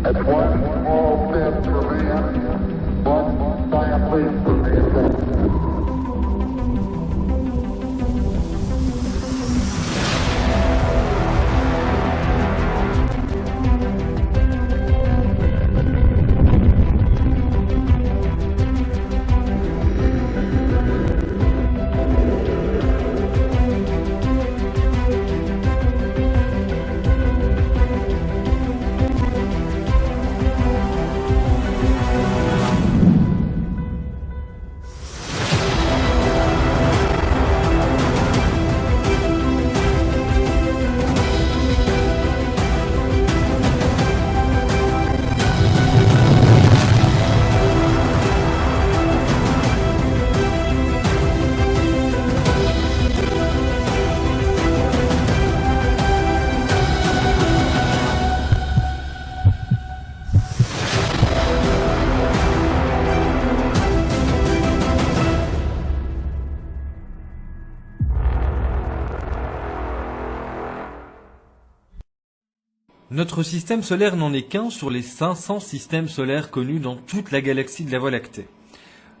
That's one small step for man, one giant leap for mankind. Notre système solaire n'en est qu'un sur les 500 systèmes solaires connus dans toute la galaxie de la Voie lactée.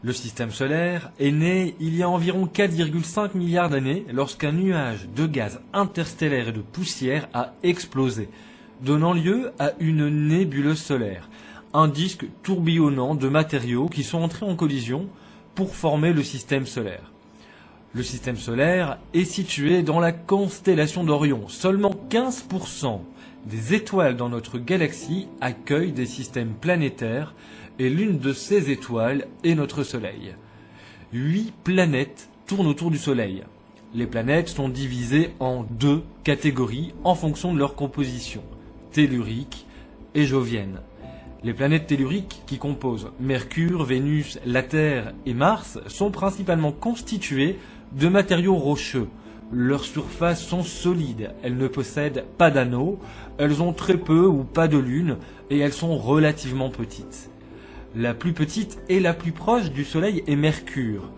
Le système solaire est né il y a environ 4,5 milliards d'années lorsqu'un nuage de gaz interstellaire et de poussière a explosé, donnant lieu à une nébuleuse solaire, un disque tourbillonnant de matériaux qui sont entrés en collision pour former le système solaire. Le système solaire est situé dans la constellation d'Orion. Seulement 15% des étoiles dans notre galaxie accueillent des systèmes planétaires et l'une de ces étoiles est notre Soleil. 8 planètes tournent autour du Soleil. Les planètes sont divisées en 2 catégories en fonction de leur composition, tellurique et jovienne. Les planètes telluriques qui composent Mercure, Vénus, la Terre et Mars sont principalement constituées de matériaux rocheux. Leurs surfaces sont solides, elles ne possèdent pas d'anneaux, elles ont très peu ou pas de lune et elles sont relativement petites. La plus petite et la plus proche du Soleil est Mercure,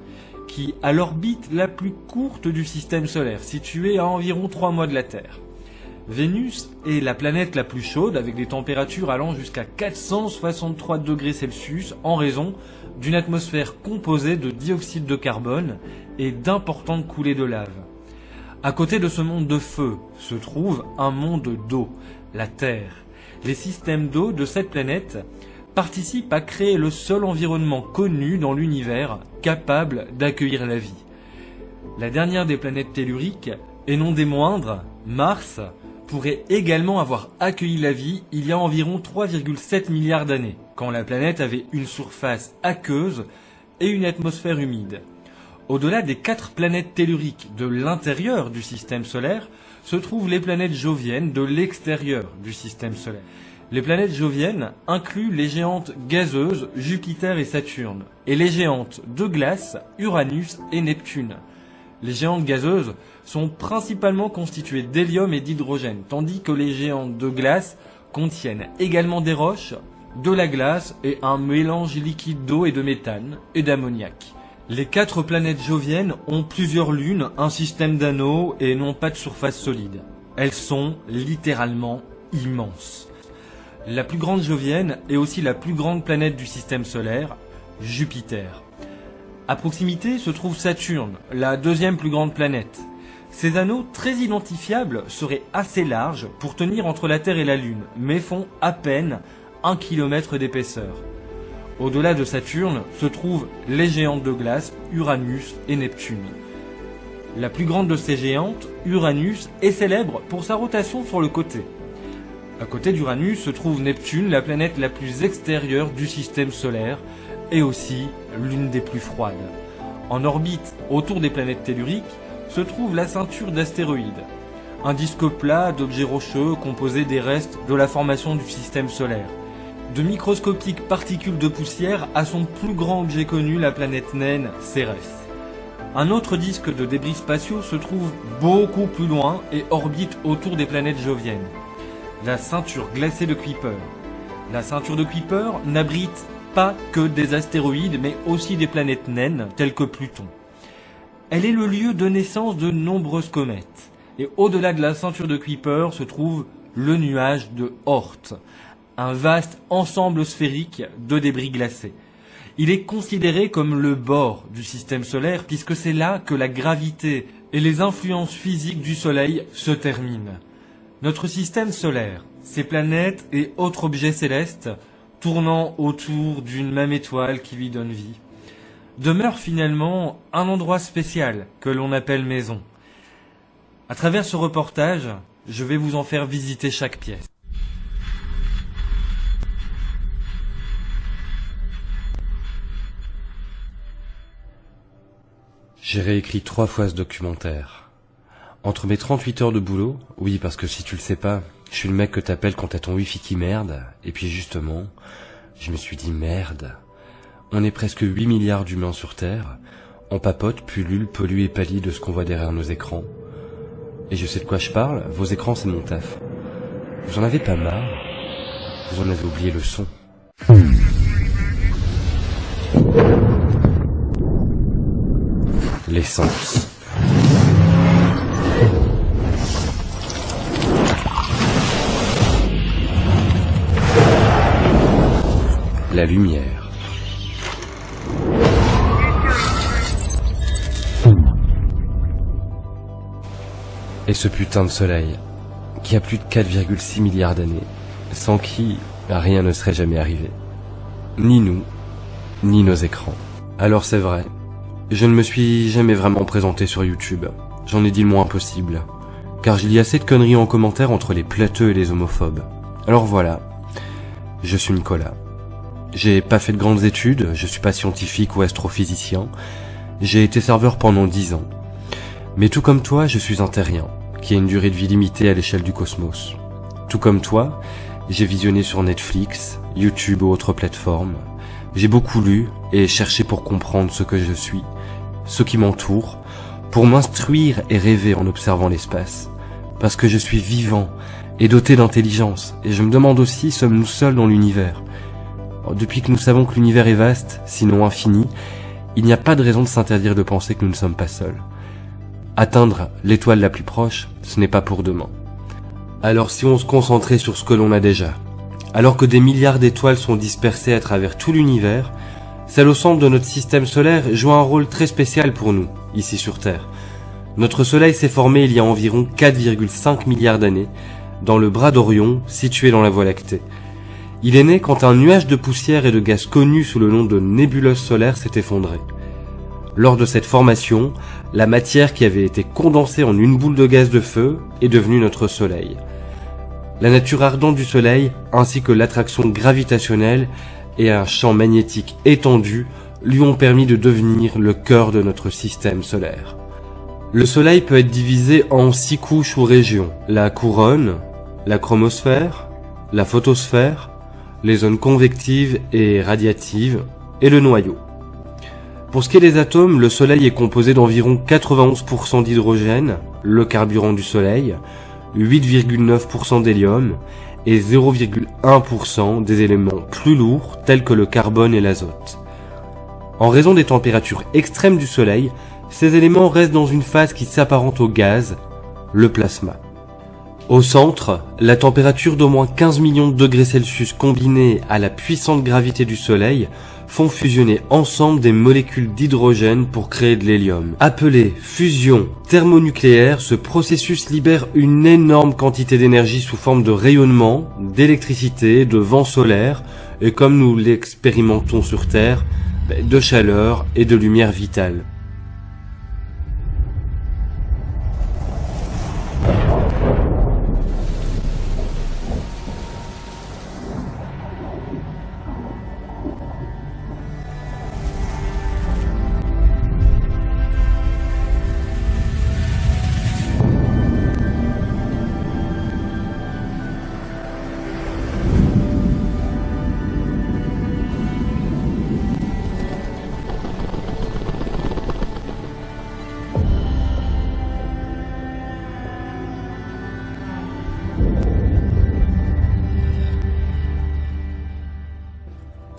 qui a l'orbite la plus courte du système solaire, située à environ 3 mois de la Terre. Vénus est la planète la plus chaude avec des températures allant jusqu'à 463 degrés Celsius en raison d'une atmosphère composée de dioxyde de carbone et d'importantes coulées de lave. À côté de ce monde de feu se trouve un monde d'eau, la Terre. Les systèmes d'eau de cette planète participent à créer le seul environnement connu dans l'univers capable d'accueillir la vie. La dernière des planètes telluriques, et non des moindres, Mars, pourrait également avoir accueilli la vie il y a environ 3,7 milliards d'années, quand la planète avait une surface aqueuse et une atmosphère humide. Au-delà des 4 planètes telluriques de l'intérieur du système solaire, se trouvent les planètes joviennes de l'extérieur du système solaire. Les planètes joviennes incluent les géantes gazeuses Jupiter et Saturne, et les géantes de glace Uranus et Neptune. Les géantes gazeuses sont principalement constituées d'hélium et d'hydrogène, tandis que les géantes de glace contiennent également des roches, de la glace et un mélange liquide d'eau et de méthane et d'ammoniac. Les 4 planètes joviennes ont plusieurs lunes, un système d'anneaux et n'ont pas de surface solide. Elles sont littéralement immenses. La plus grande jovienne est aussi la plus grande planète du système solaire, Jupiter. À proximité se trouve Saturne, la deuxième plus grande planète. Ces anneaux très identifiables seraient assez larges pour tenir entre la Terre et la Lune, mais font à peine 1 km d'épaisseur. Au-delà de Saturne se trouvent les géantes de glace Uranus et Neptune. La plus grande de ces géantes, Uranus, est célèbre pour sa rotation sur le côté. À côté d'Uranus se trouve Neptune, la planète la plus extérieure du système solaire, et aussi l'une des plus froides. En orbite autour des planètes telluriques se trouve la ceinture d'astéroïdes, un disque plat d'objets rocheux composé des restes de la formation du système solaire. De microscopiques particules de poussière à son plus grand objet connu, la planète naine Cérès. Un autre disque de débris spatiaux se trouve beaucoup plus loin et orbite autour des planètes joviennes. La ceinture glacée de Kuiper. La ceinture de Kuiper n'abrite pas que des astéroïdes mais aussi des planètes naines telles que Pluton. Elle est le lieu de naissance de nombreuses comètes. Et au-delà de la ceinture de Kuiper se trouve le nuage de Oort, un vaste ensemble sphérique de débris glacés. Il est considéré comme le bord du système solaire puisque c'est là que la gravité et les influences physiques du Soleil se terminent. Notre système solaire, ses planètes et autres objets célestes, tournant autour d'une même étoile qui lui donne vie, demeure finalement un endroit spécial que l'on appelle maison. À travers ce reportage, je vais vous en faire visiter chaque pièce. J'ai réécrit 3 fois ce documentaire. Entre mes 38 heures de boulot, oui parce que si tu le sais pas, je suis le mec que t'appelles quand t'as ton wifi qui merde, et puis justement, je me suis dit merde. On est presque 8 milliards d'humains sur Terre, on papote, pullule, pollue et pâlit de ce qu'on voit derrière nos écrans. Et je sais de quoi je parle, vos écrans c'est mon taf. Vous en avez pas marre? Vous en avez oublié le son. L'essence. La lumière. Et ce putain de soleil, qui a plus de 4,6 milliards d'années, sans qui rien ne serait jamais arrivé. Ni nous, ni nos écrans. Alors c'est vrai, je ne me suis jamais vraiment présenté sur YouTube. J'en ai dit le moins possible, car j'y lis assez de conneries en commentaire entre les plateux et les homophobes. Alors voilà, je suis Nicolas. J'ai pas fait de grandes études, je suis pas scientifique ou astrophysicien. J'ai été serveur pendant 10 ans. Mais tout comme toi, je suis un terrien, qui a une durée de vie limitée à l'échelle du cosmos. Tout comme toi, j'ai visionné sur Netflix, YouTube ou autres plateformes. J'ai beaucoup lu et cherché pour comprendre ce que je suis, ce qui m'entoure, pour m'instruire et rêver en observant l'espace. Parce que je suis vivant et doté d'intelligence, et je me demande aussi, sommes-nous seuls dans l'univers? Depuis que nous savons que l'univers est vaste, sinon infini, il n'y a pas de raison de s'interdire de penser que nous ne sommes pas seuls. Atteindre l'étoile la plus proche, ce n'est pas pour demain. Alors si on se concentrait sur ce que l'on a déjà, alors que des milliards d'étoiles sont dispersées à travers tout l'univers, celle au centre de notre système solaire joue un rôle très spécial pour nous, ici sur Terre. Notre Soleil s'est formé il y a environ 4,5 milliards d'années, dans le bras d'Orion, situé dans la Voie lactée. Il est né quand un nuage de poussière et de gaz connu sous le nom de nébuleuse solaire s'est effondré. Lors de cette formation, la matière qui avait été condensée en une boule de gaz de feu est devenue notre Soleil. La nature ardente du Soleil, ainsi que l'attraction gravitationnelle et un champ magnétique étendu, lui ont permis de devenir le cœur de notre système solaire. Le Soleil peut être divisé en 6 couches ou régions: la couronne, la chromosphère, la photosphère, les zones convectives et radiatives, et le noyau. Pour ce qui est des atomes, le Soleil est composé d'environ 91% d'hydrogène, le carburant du Soleil, 8,9% d'hélium et 0,1% des éléments plus lourds tels que le carbone et l'azote. En raison des températures extrêmes du Soleil, ces éléments restent dans une phase qui s'apparente au gaz, le plasma. Au centre, la température d'au moins 15 millions de degrés Celsius combinée à la puissante gravité du Soleil font fusionner ensemble des molécules d'hydrogène pour créer de l'hélium. Appelé fusion thermonucléaire, ce processus libère une énorme quantité d'énergie sous forme de rayonnement, d'électricité, de vent solaire et, comme nous l'expérimentons sur Terre, de chaleur et de lumière vitale.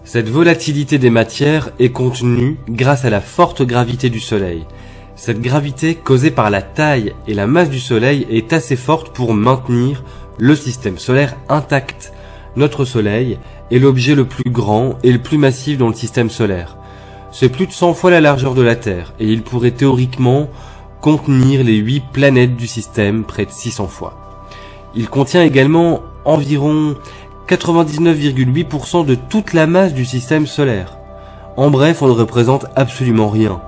Cette volatilité des matières est contenue grâce à la forte gravité du Soleil. Cette gravité, causée par la taille et la masse du Soleil, est assez forte pour maintenir le système solaire intact. notre Soleil est l'objet le plus grand et le plus massif dans le système solaire. C'est plus de 100 fois la largeur de la Terre et il pourrait théoriquement contenir les 8 planètes du système près de 600 fois. Il contient également environ 99,8% de toute la masse du système solaire. En bref, on ne représente absolument rien.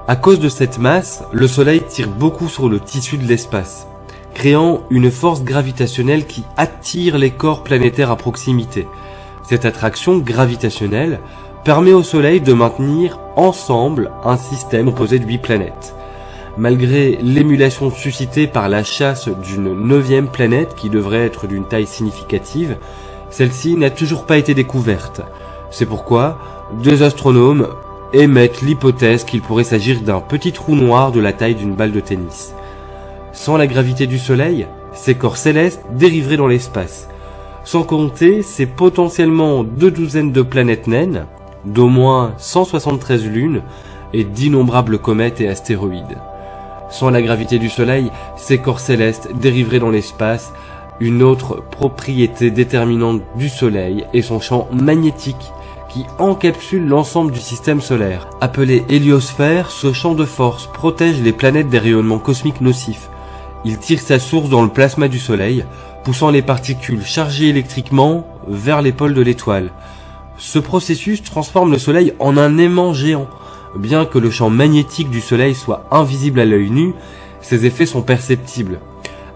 À cause de cette masse, le Soleil tire beaucoup sur le tissu de l'espace, créant une force gravitationnelle qui attire les corps planétaires à proximité. Cette attraction gravitationnelle permet au Soleil de maintenir ensemble un système composé de 8 planètes. Malgré l'émulation suscitée par la chasse d'une 9e planète qui devrait être d'une taille significative, celle-ci n'a toujours pas été découverte. C'est pourquoi deux astronomes émettent l'hypothèse qu'il pourrait s'agir d'un petit trou noir de la taille d'une balle de tennis. Sans la gravité du Soleil, ces corps célestes dériveraient dans l'espace. Sans compter ces potentiellement 2 douzaines de planètes naines, d'au moins 173 lunes et d'innombrables comètes et astéroïdes. Sans la gravité du Soleil, ces corps célestes dériveraient dans l'espace. Une autre propriété déterminante du Soleil est son champ magnétique qui encapsule l'ensemble du système solaire. Appelé héliosphère, ce champ de force protège les planètes des rayonnements cosmiques nocifs. Il tire sa source dans le plasma du Soleil, poussant les particules chargées électriquement vers les pôles de l'étoile. Ce processus transforme le Soleil en un aimant géant. Bien que le champ magnétique du Soleil soit invisible à l'œil nu, ses effets sont perceptibles.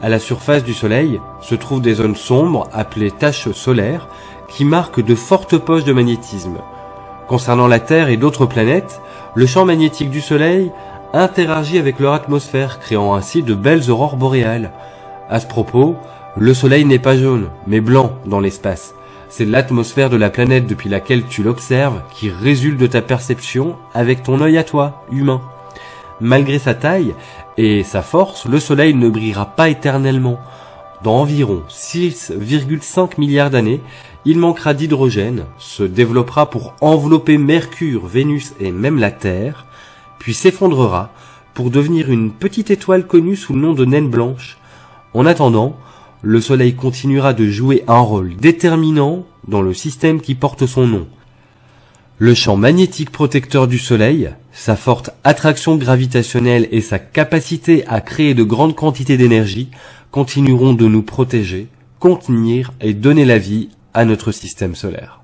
À la surface du Soleil se trouvent des zones sombres appelées taches solaires qui marquent de fortes poches de magnétisme. Concernant la Terre et d'autres planètes, le champ magnétique du Soleil interagit avec leur atmosphère, créant ainsi de belles aurores boréales. À ce propos, le Soleil n'est pas jaune, mais blanc dans l'espace. C'est l'atmosphère de la planète depuis laquelle tu l'observes qui résulte de ta perception avec ton œil à toi, humain. Malgré sa taille et sa force, le Soleil ne brillera pas éternellement. Dans environ 6,5 milliards d'années, il manquera d'hydrogène, se développera pour envelopper Mercure, Vénus et même la Terre, puis s'effondrera pour devenir une petite étoile connue sous le nom de naine blanche. En attendant, le Soleil continuera de jouer un rôle déterminant dans le système qui porte son nom. Le champ magnétique protecteur du Soleil, sa forte attraction gravitationnelle et sa capacité à créer de grandes quantités d'énergie continueront de nous protéger, contenir et donner la vie à notre système solaire.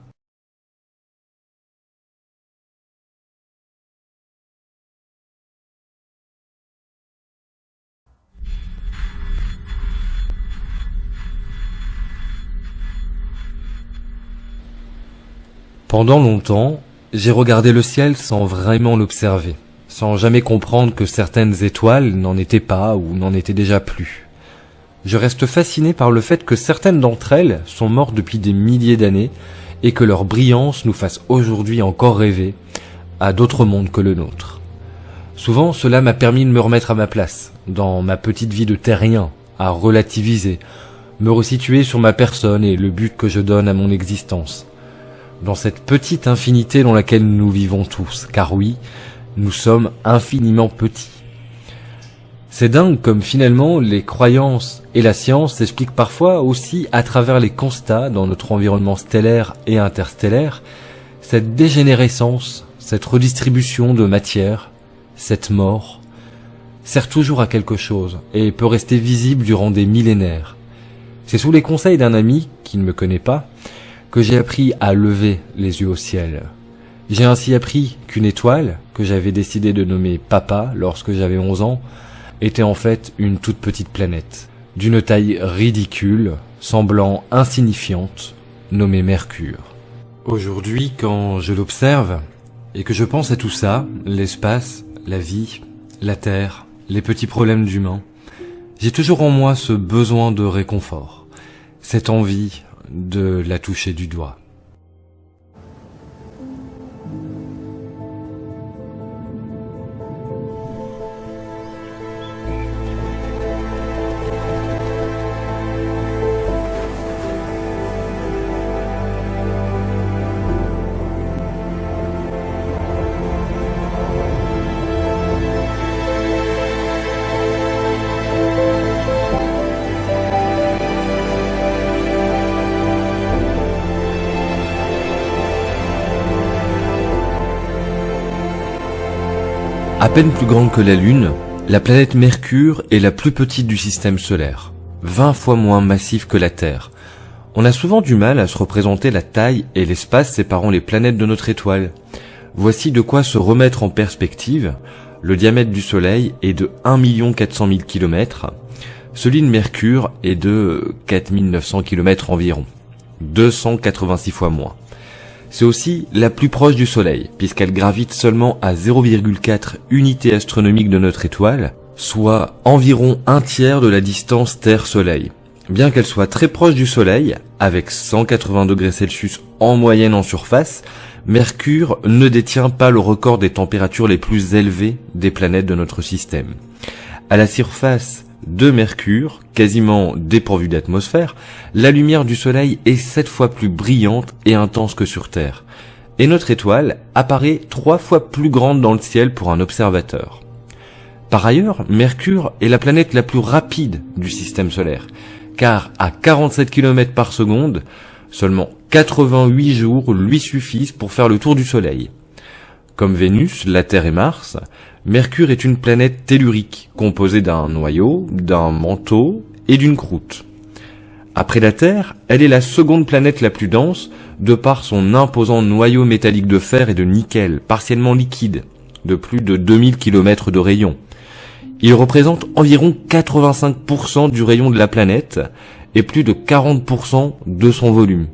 Pendant longtemps, j'ai regardé le ciel sans vraiment l'observer, sans jamais comprendre que certaines étoiles n'en étaient pas ou n'en étaient déjà plus. Je reste fasciné par le fait que certaines d'entre elles sont mortes depuis des milliers d'années et que leur brillance nous fasse aujourd'hui encore rêver à d'autres mondes que le nôtre. Souvent, cela m'a permis de me remettre à ma place, dans ma petite vie de terrien, à relativiser, me resituer sur ma personne et le but que je donne à mon existence. Dans cette petite infinité dans laquelle nous vivons tous, car oui, nous sommes infiniment petits. C'est dingue comme finalement les croyances et la science s'expliquent parfois aussi à travers les constats dans notre environnement stellaire et interstellaire, cette dégénérescence, cette redistribution de matière, cette mort, sert toujours à quelque chose et peut rester visible durant des millénaires. C'est sous les conseils d'un ami, qui ne me connaît pas, que j'ai appris à lever les yeux au ciel. J'ai ainsi appris qu'une étoile, que j'avais décidé de nommer Papa lorsque j'avais 11 ans, était en fait une toute petite planète, d'une taille ridicule, semblant insignifiante, nommée Mercure. Aujourd'hui, quand je l'observe, et que je pense à tout ça, l'espace, la vie, la Terre, les petits problèmes d'humains, j'ai toujours en moi ce besoin de réconfort, cette envie de la toucher du doigt. À peine plus grande que la Lune, la planète Mercure est la plus petite du système solaire, 20 fois moins massive que la Terre. On a souvent du mal à se représenter la taille et l'espace séparant les planètes de notre étoile. Voici de quoi se remettre en perspective. Le diamètre du Soleil est de 1 400 000 km, celui de Mercure est de 4 900 km environ, 286 fois moins. C'est aussi la plus proche du Soleil, puisqu'elle gravite seulement à 0,4 unités astronomiques de notre étoile, soit environ un tiers de la distance Terre-Soleil. Bien qu'elle soit très proche du Soleil, avec 180 degrés Celsius en moyenne en surface, Mercure ne détient pas le record des températures les plus élevées des planètes de notre système. À la surface de Mercure, quasiment dépourvue d'atmosphère, la lumière du Soleil est 7 fois plus brillante et intense que sur Terre. Et notre étoile apparaît 3 fois plus grande dans le ciel pour un observateur. Par ailleurs, Mercure est la planète la plus rapide du système solaire, car à 47 km par seconde, seulement 88 jours lui suffisent pour faire le tour du Soleil. Comme Vénus, la Terre et Mars, Mercure est une planète tellurique, composée d'un noyau, d'un manteau et d'une croûte. Après la Terre, elle est la seconde planète la plus dense, de par son imposant noyau métallique de fer et de nickel, partiellement liquide, de plus de 2000 km de rayon. Il représente environ 85% du rayon de la planète et plus de 40% de son volume.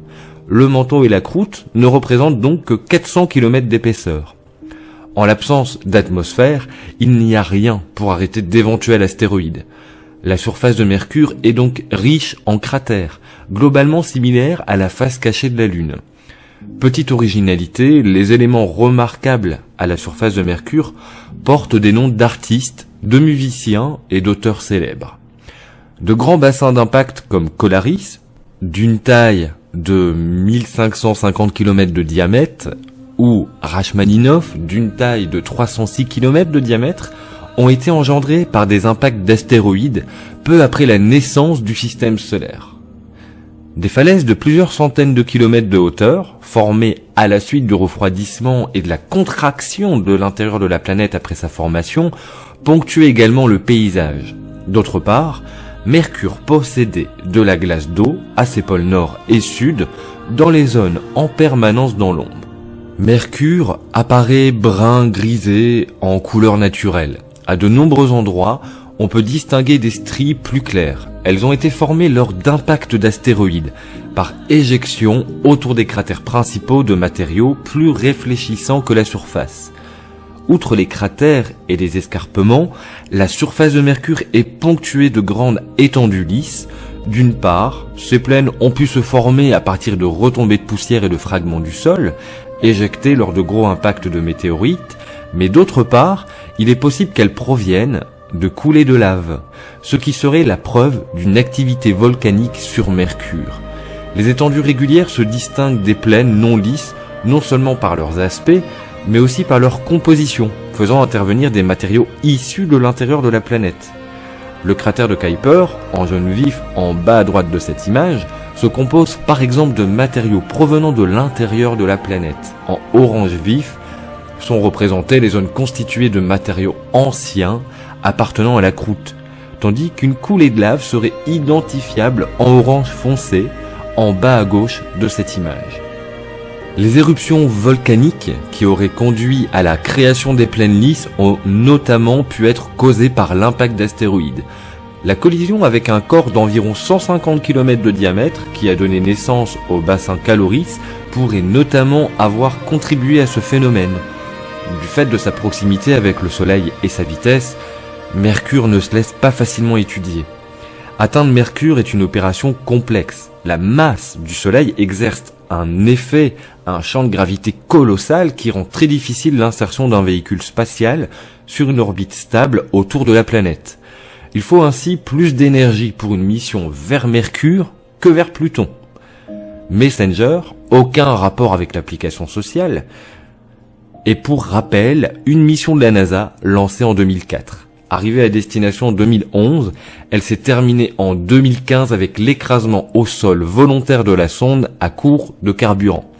Le manteau et la croûte ne représentent donc que 400 km d'épaisseur. En l'absence d'atmosphère, il n'y a rien pour arrêter d'éventuels astéroïdes. La surface de Mercure est donc riche en cratères, globalement similaires à la face cachée de la Lune. Petite originalité, les éléments remarquables à la surface de Mercure portent des noms d'artistes, de musiciens et d'auteurs célèbres. De grands bassins d'impact comme Colaris, d'une taille de 1550 km de diamètre, ou Rachmaninov, d'une taille de 306 km de diamètre, ont été engendrés par des impacts d'astéroïdes peu après la naissance du système solaire. Des falaises de plusieurs centaines de kilomètres de hauteur, formées à la suite du refroidissement et de la contraction de l'intérieur de la planète après sa formation, ponctuaient également le paysage. D'autre part, Mercure possédait de la glace d'eau à ses pôles nord et sud, dans les zones en permanence dans l'ombre. Mercure apparaît brun grisé en couleur naturelle. À de nombreux endroits, on peut distinguer des stries plus claires. Elles ont été formées lors d'impacts d'astéroïdes, par éjection autour des cratères principaux de matériaux plus réfléchissants que la surface. Outre les cratères et les escarpements, la surface de Mercure est ponctuée de grandes étendues lisses. D'une part, ces plaines ont pu se former à partir de retombées de poussière et de fragments du sol, éjectés lors de gros impacts de météorites, mais d'autre part, il est possible qu'elles proviennent de coulées de lave, ce qui serait la preuve d'une activité volcanique sur Mercure. Les étendues régulières se distinguent des plaines non lisses, non seulement par leurs aspects, mais aussi par leur composition, faisant intervenir des matériaux issus de l'intérieur de la planète. Le cratère de Kuiper, en jaune vif en bas à droite de cette image, se compose par exemple de matériaux provenant de l'intérieur de la planète. En orange vif sont représentées les zones constituées de matériaux anciens appartenant à la croûte, tandis qu'une coulée de lave serait identifiable en orange foncé en bas à gauche de cette image. Les éruptions volcaniques qui auraient conduit à la création des plaines lisses ont notamment pu être causées par l'impact d'astéroïdes. La collision avec un corps d'environ 150 km de diamètre qui a donné naissance au bassin Caloris pourrait notamment avoir contribué à ce phénomène. Du fait de sa proximité avec le Soleil et sa vitesse, Mercure ne se laisse pas facilement étudier. Atteindre Mercure est une opération complexe. La masse du Soleil exerce un champ de gravité colossal qui rend très difficile l'insertion d'un véhicule spatial sur une orbite stable autour de la planète. Il faut ainsi plus d'énergie pour une mission vers Mercure que vers Pluton. Messenger, aucun rapport avec l'application sociale, est pour rappel une mission de la NASA lancée en 2004. Arrivée à destination en 2011, elle s'est terminée en 2015 avec l'écrasement au sol volontaire de la sonde à court de carburant.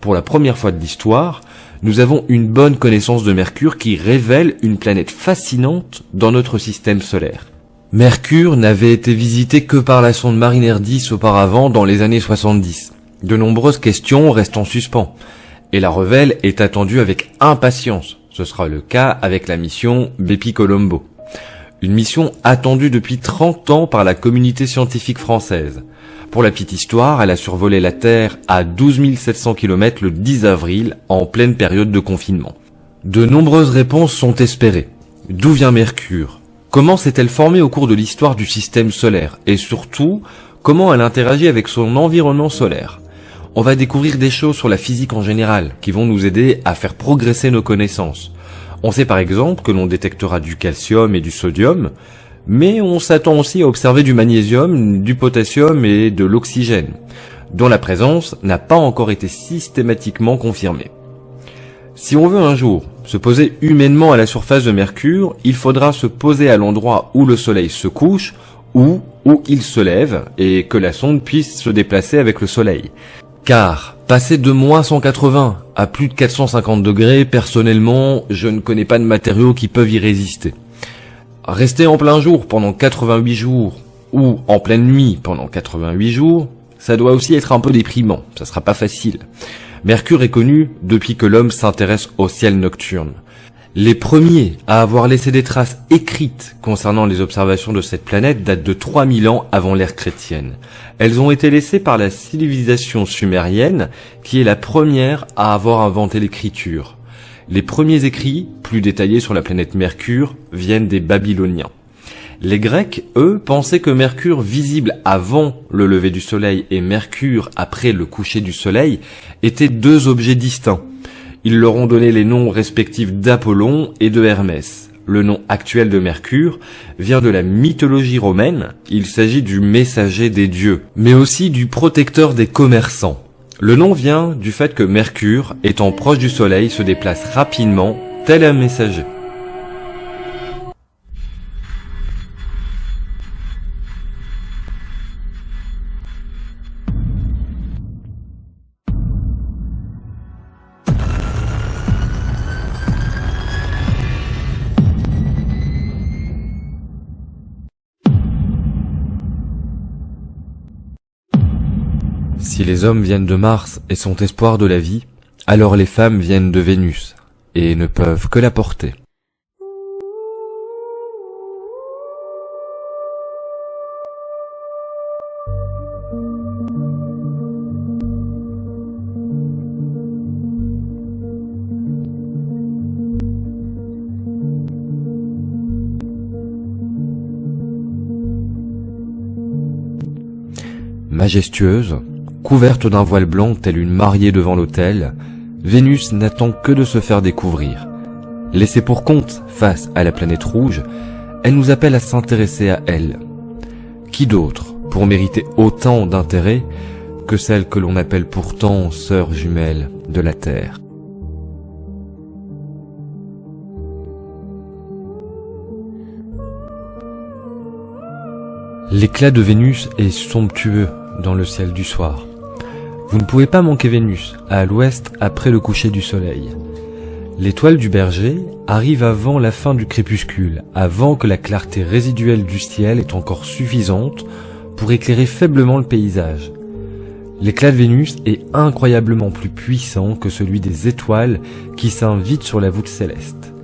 Pour la première fois de l'histoire, nous avons une bonne connaissance de Mercure qui révèle une planète fascinante dans notre système solaire. Mercure n'avait été visité que par la sonde Mariner 10 auparavant dans les années 70. De nombreuses questions restent en suspens, et la révèle est attendue avec impatience. Ce sera le cas avec la mission Bepi-Colombo. Une mission attendue depuis 30 ans par la communauté scientifique française. Pour la petite histoire, elle a survolé la Terre à 12 700 km le 10 avril, en pleine période de confinement. De nombreuses réponses sont espérées. D'où vient Mercure? Comment s'est-elle formée au cours de l'histoire du système solaire? Et surtout, comment elle interagit avec son environnement solaire? On va découvrir des choses sur la physique en général, qui vont nous aider à faire progresser nos connaissances. On sait par exemple que l'on détectera du calcium et du sodium, mais on s'attend aussi à observer du magnésium, du potassium et de l'oxygène, dont la présence n'a pas encore été systématiquement confirmée. Si on veut un jour se poser humainement à la surface de Mercure, il faudra se poser à l'endroit où le Soleil se couche ou où il se lève et que la sonde puisse se déplacer avec le Soleil. Car passer de moins 180 à plus de 450 degrés, personnellement, je ne connais pas de matériaux qui peuvent y résister. Rester en plein jour pendant 88 jours ou en pleine nuit pendant 88 jours, ça doit aussi être un peu déprimant, ça sera pas facile. Mercure est connu depuis que l'homme s'intéresse au ciel nocturne. Les premiers à avoir laissé des traces écrites concernant les observations de cette planète datent de 3000 ans avant l'ère chrétienne. Elles ont été laissées par la civilisation sumérienne, qui est la première à avoir inventé l'écriture. Les premiers écrits, plus détaillés sur la planète Mercure, viennent des Babyloniens. Les Grecs, eux, pensaient que Mercure visible avant le lever du Soleil et Mercure après le coucher du Soleil étaient deux objets distincts. Ils leur ont donné les noms respectifs d'Apollon et de Hermès. Le nom actuel de Mercure vient de la mythologie romaine. Il s'agit du messager des dieux, mais aussi du protecteur des commerçants. Le nom vient du fait que Mercure, étant proche du Soleil, se déplace rapidement, tel un messager. Si les hommes viennent de Mars et sont espoir de la vie, alors les femmes viennent de Vénus et ne peuvent que la porter. Majestueuse, couverte d'un voile blanc telle une mariée devant l'autel, Vénus n'attend que de se faire découvrir. Laissée pour compte face à la planète rouge, elle nous appelle à s'intéresser à elle. Qui d'autre pour mériter autant d'intérêt que celle que l'on appelle pourtant sœur jumelle de la Terre? L'éclat de Vénus est somptueux dans le ciel du soir. Vous ne pouvez pas manquer Vénus, à l'ouest après le coucher du soleil. L'étoile du berger arrive avant la fin du crépuscule, avant que la clarté résiduelle du ciel est encore suffisante pour éclairer faiblement le paysage. L'éclat de Vénus est incroyablement plus puissant que celui des étoiles qui s'invitent sur la voûte céleste.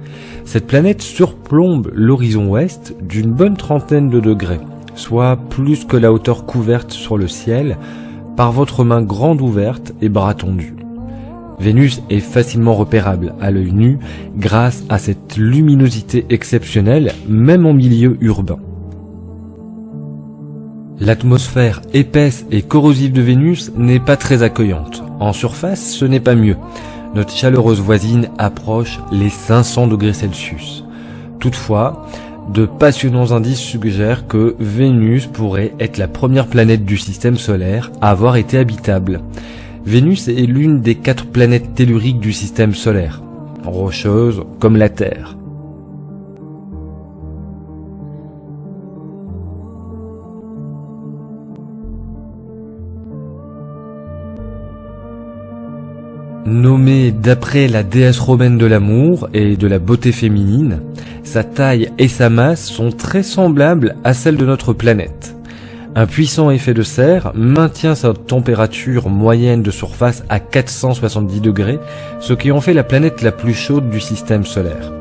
Cette planète surplombe l'horizon ouest d'une bonne trentaine de degrés, soit plus que la hauteur couverte sur le ciel par votre main grande ouverte et bras tendus. Vénus est facilement repérable à l'œil nu grâce à cette luminosité exceptionnelle, même en milieu urbain. L'atmosphère épaisse et corrosive de Vénus n'est pas très accueillante. En surface, ce n'est pas mieux. Notre chaleureuse voisine approche les 500 degrés Celsius. Toutefois, de passionnants indices suggèrent que Vénus pourrait être la première planète du système solaire à avoir été habitable. Vénus est l'une des 4 planètes telluriques du système solaire, rocheuse comme la Terre. Nommée d'après la déesse romaine de l'amour et de la beauté féminine, sa taille et sa masse sont très semblables à celles de notre planète. Un puissant effet de serre maintient sa température moyenne de surface à 470 degrés, ce qui en fait la planète la plus chaude du système solaire.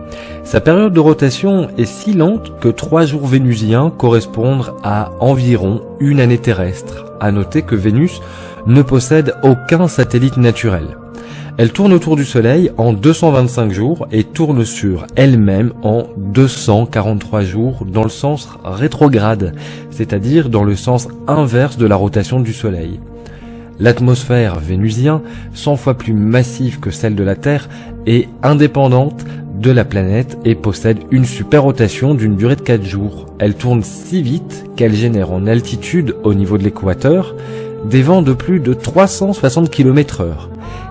Sa période de rotation est si lente que 3 jours vénusiens correspondent à environ une année terrestre. À noter que Vénus ne possède aucun satellite naturel. Elle tourne autour du Soleil en 225 jours et tourne sur elle-même en 243 jours dans le sens rétrograde, c'est-à-dire dans le sens inverse de la rotation du Soleil. L'atmosphère vénusienne, 100 fois plus massive que celle de la Terre, est indépendante de la planète et possède une superrotation d'une durée de 4 jours. Elle tourne si vite qu'elle génère en altitude au niveau de l'équateur des vents de plus de 360 km/h.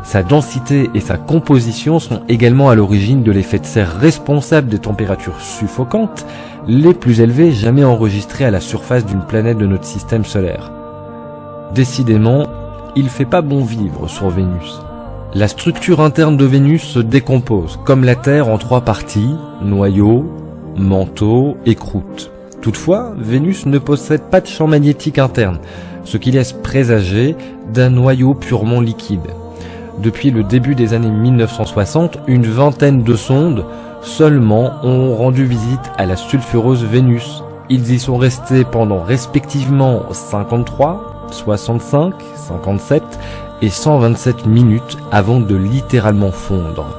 Sa densité et sa composition sont également à l'origine de l'effet de serre responsable des températures suffocantes, les plus élevées jamais enregistrées à la surface d'une planète de notre système solaire. Décidément, il fait pas bon vivre sur Vénus. La structure interne de Vénus se décompose, comme la Terre, en 3 parties, noyau, manteau et croûte. Toutefois, Vénus ne possède pas de champ magnétique interne, ce qui laisse présager d'un noyau purement liquide. Depuis le début des années 1960, une vingtaine de sondes seulement ont rendu visite à la sulfureuse Vénus. Ils y sont restés pendant respectivement 53, 65, 57 et 127 minutes avant de littéralement fondre.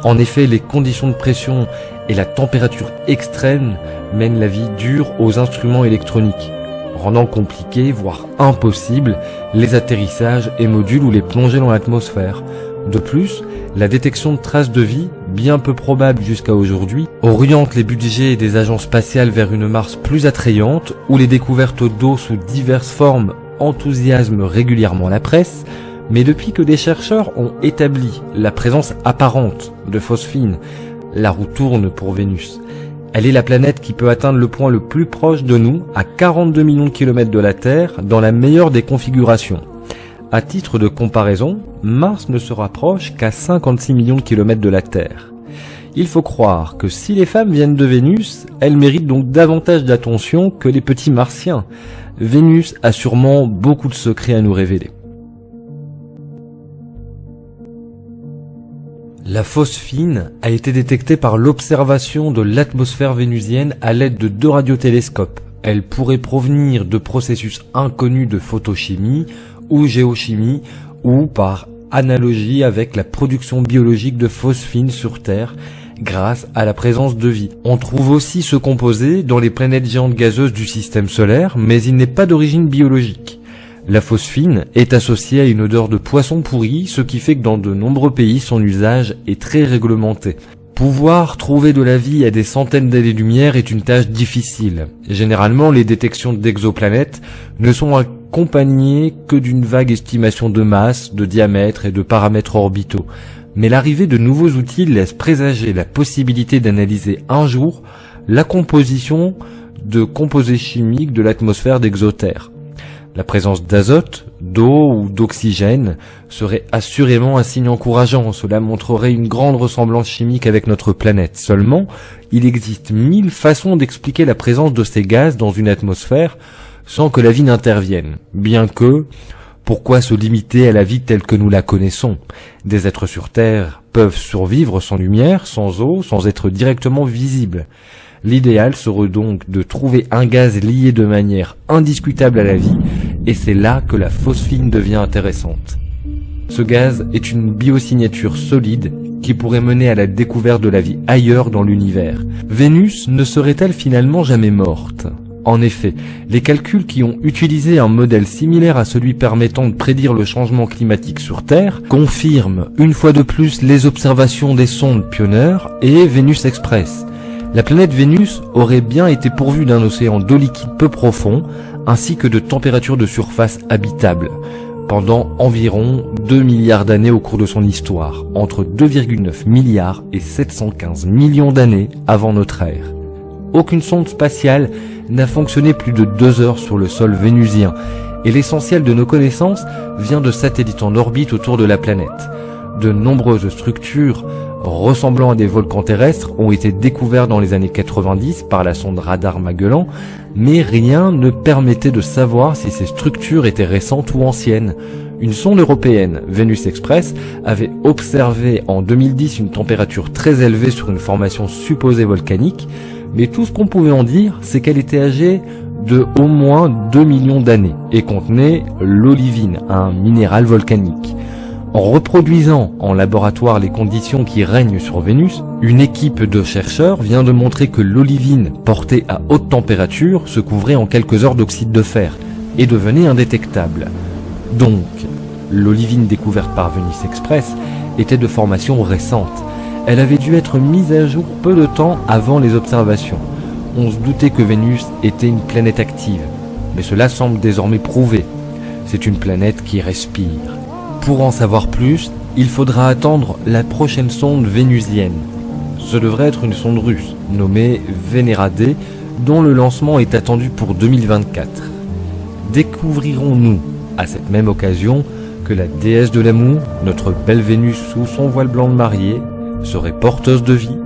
En effet, les conditions de pression et la température extrême mènent la vie dure aux instruments électroniques, rendant compliqué, voire impossible, les atterrissages et modules ou les plongées dans l'atmosphère. De plus, la détection de traces de vie, bien peu probable jusqu'à aujourd'hui, oriente les budgets des agences spatiales vers une Mars plus attrayante, où les découvertes d'eau sous diverses formes enthousiasment régulièrement la presse, mais depuis que des chercheurs ont établi la présence apparente de phosphine, la roue tourne pour Vénus. Elle est la planète qui peut atteindre le point le plus proche de nous, à 42 millions de kilomètres de la Terre, dans la meilleure des configurations. À titre de comparaison, Mars ne se rapproche qu'à 56 millions de kilomètres de la Terre. Il faut croire que si les femmes viennent de Vénus, elles méritent donc davantage d'attention que les petits martiens. Vénus a sûrement beaucoup de secrets à nous révéler. La phosphine a été détectée par l'observation de l'atmosphère vénusienne à l'aide de 2 radiotélescopes. Elle pourrait provenir de processus inconnus de photochimie ou géochimie ou par analogie avec la production biologique de phosphine sur Terre grâce à la présence de vie. On trouve aussi ce composé dans les planètes géantes gazeuses du système solaire, mais il n'est pas d'origine biologique. La phosphine est associée à une odeur de poisson pourri, ce qui fait que dans de nombreux pays, son usage est très réglementé. Pouvoir trouver de la vie à des centaines d'années-lumière est une tâche difficile. Généralement, les détections d'exoplanètes ne sont accompagnées que d'une vague estimation de masse, de diamètre et de paramètres orbitaux. Mais l'arrivée de nouveaux outils laisse présager la possibilité d'analyser un jour la composition de composés chimiques de l'atmosphère d'Exotère. La présence d'azote, d'eau ou d'oxygène serait assurément un signe encourageant. Cela montrerait une grande ressemblance chimique avec notre planète. Seulement, il existe 1000 façons d'expliquer la présence de ces gaz dans une atmosphère sans que la vie n'intervienne. Bien que, pourquoi se limiter à la vie telle que nous la connaissons? Des êtres sur Terre peuvent survivre sans lumière, sans eau, sans être directement visibles. L'idéal serait donc de trouver un gaz lié de manière indiscutable à la vie, et c'est là que la phosphine devient intéressante. Ce gaz est une biosignature solide qui pourrait mener à la découverte de la vie ailleurs dans l'univers. Vénus ne serait-elle finalement jamais morte? En effet, les calculs qui ont utilisé un modèle similaire à celui permettant de prédire le changement climatique sur Terre confirment une fois de plus les observations des sondes Pioneer et Vénus Express. La planète Vénus aurait bien été pourvue d'un océan d'eau liquide peu profond, ainsi que de températures de surface habitables, pendant environ 2 milliards d'années au cours de son histoire, entre 2,9 milliards et 715 millions d'années avant notre ère. Aucune sonde spatiale n'a fonctionné plus de 2 heures sur le sol vénusien, et l'essentiel de nos connaissances vient de satellites en orbite autour de la planète. De nombreuses structures ressemblant à des volcans terrestres ont été découvertes dans les années 90 par la sonde radar Magellan, mais rien ne permettait de savoir si ces structures étaient récentes ou anciennes. Une sonde européenne, Venus Express, avait observé en 2010 une température très élevée sur une formation supposée volcanique, mais tout ce qu'on pouvait en dire, c'est qu'elle était âgée de au moins 2 millions d'années et contenait l'olivine, un minéral volcanique. En reproduisant en laboratoire les conditions qui règnent sur Vénus, une équipe de chercheurs vient de montrer que l'olivine portée à haute température se couvrait en quelques heures d'oxyde de fer et devenait indétectable. Donc, l'olivine découverte par Venus Express était de formation récente. Elle avait dû être mise à jour peu de temps avant les observations. On se doutait que Vénus était une planète active, mais cela semble désormais prouvé. C'est une planète qui respire. Pour en savoir plus, il faudra attendre la prochaine sonde vénusienne. Ce devrait être une sonde russe, nommée Venera D, dont le lancement est attendu pour 2024. Découvrirons-nous, à cette même occasion, que la déesse de l'amour, notre belle Vénus sous son voile blanc de mariée, serait porteuse de vie?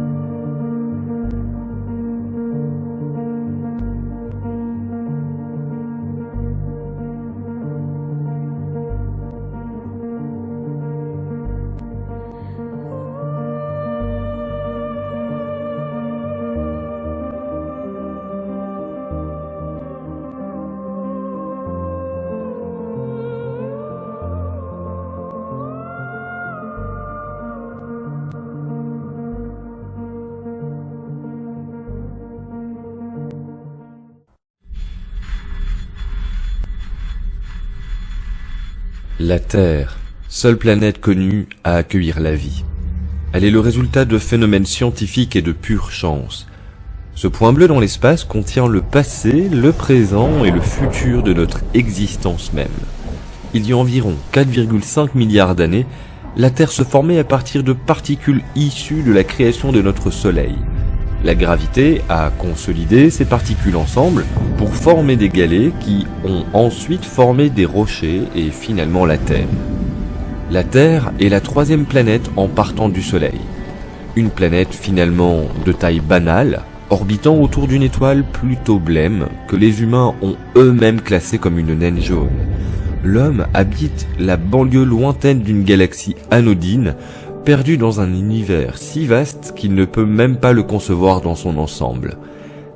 La Terre, seule planète connue à accueillir la vie. Elle est le résultat de phénomènes scientifiques et de pure chance. Ce point bleu dans l'espace contient le passé, le présent et le futur de notre existence même. Il y a environ 4,5 milliards d'années, la Terre se formait à partir de particules issues de la création de notre Soleil. La gravité a consolidé ces particules ensemble pour former des galets qui ont ensuite formé des rochers et finalement la Terre. La Terre est la troisième planète en partant du Soleil. Une planète finalement de taille banale, orbitant autour d'une étoile plutôt blême que les humains ont eux-mêmes classée comme une naine jaune. L'homme habite la banlieue lointaine d'une galaxie anodine, perdu dans un univers si vaste qu'il ne peut même pas le concevoir dans son ensemble.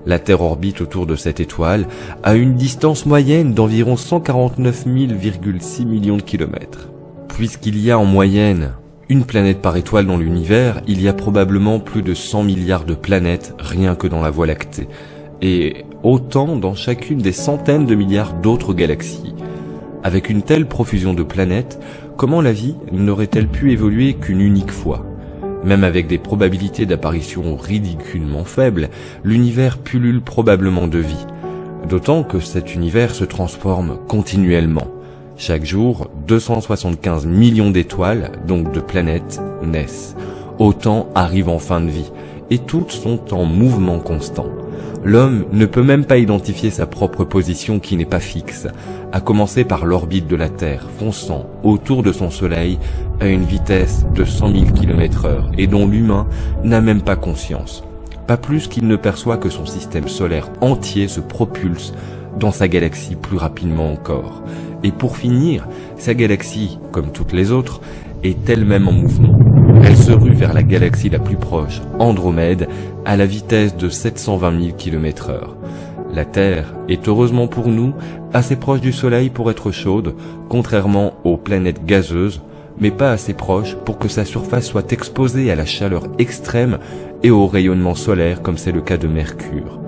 La Terre orbite autour de cette étoile à une distance moyenne d'environ 149,6 millions de kilomètres. Puisqu'il y a en moyenne une planète par étoile dans l'univers, il y a probablement plus de 100 milliards de planètes rien que dans la Voie lactée, et autant dans chacune des centaines de milliards d'autres galaxies. Avec une telle profusion de planètes, comment la vie n'aurait-elle pu évoluer qu'une unique fois? Même avec des probabilités d'apparition ridiculement faibles, l'univers pullule probablement de vie. D'autant que cet univers se transforme continuellement. Chaque jour, 275 millions d'étoiles, donc de planètes, naissent. Autant arrivent en fin de vie, et toutes sont en mouvement constant. L'homme ne peut même pas identifier sa propre position qui n'est pas fixe, à commencer par l'orbite de la Terre fonçant autour de son Soleil à une vitesse de 100 000 km/h et dont l'humain n'a même pas conscience. Pas plus qu'il ne perçoit que son système solaire entier se propulse dans sa galaxie plus rapidement encore. Et pour finir, sa galaxie, comme toutes les autres, est elle-même en mouvement. Elle se rue vers la galaxie la plus proche, Andromède, à la vitesse de 720 000 km/h. La Terre est heureusement pour nous assez proche du Soleil pour être chaude, contrairement aux planètes gazeuses, mais pas assez proche pour que sa surface soit exposée à la chaleur extrême et au rayonnement solaire comme c'est le cas de Mercure.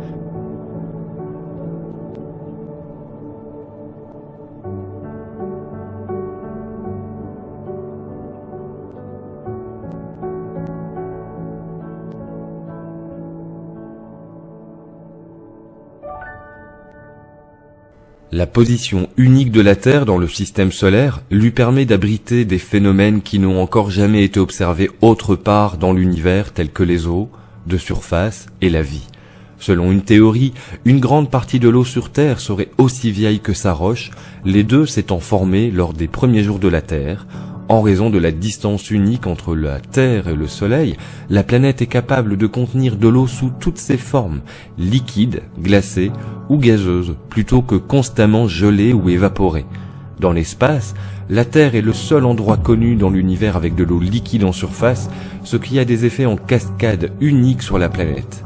La position unique de la Terre dans le système solaire lui permet d'abriter des phénomènes qui n'ont encore jamais été observés autre part dans l'univers tels que les eaux de surface et la vie. Selon une théorie, une grande partie de l'eau sur Terre serait aussi vieille que sa roche, les deux s'étant formés lors des premiers jours de la Terre, En raison de la distance unique entre la Terre et le Soleil, la planète est capable de contenir de l'eau sous toutes ses formes, liquide, glacée ou gazeuse, plutôt que constamment gelée ou évaporée. Dans l'espace, la Terre est le seul endroit connu dans l'univers avec de l'eau liquide en surface, ce qui a des effets en cascade uniques sur la planète.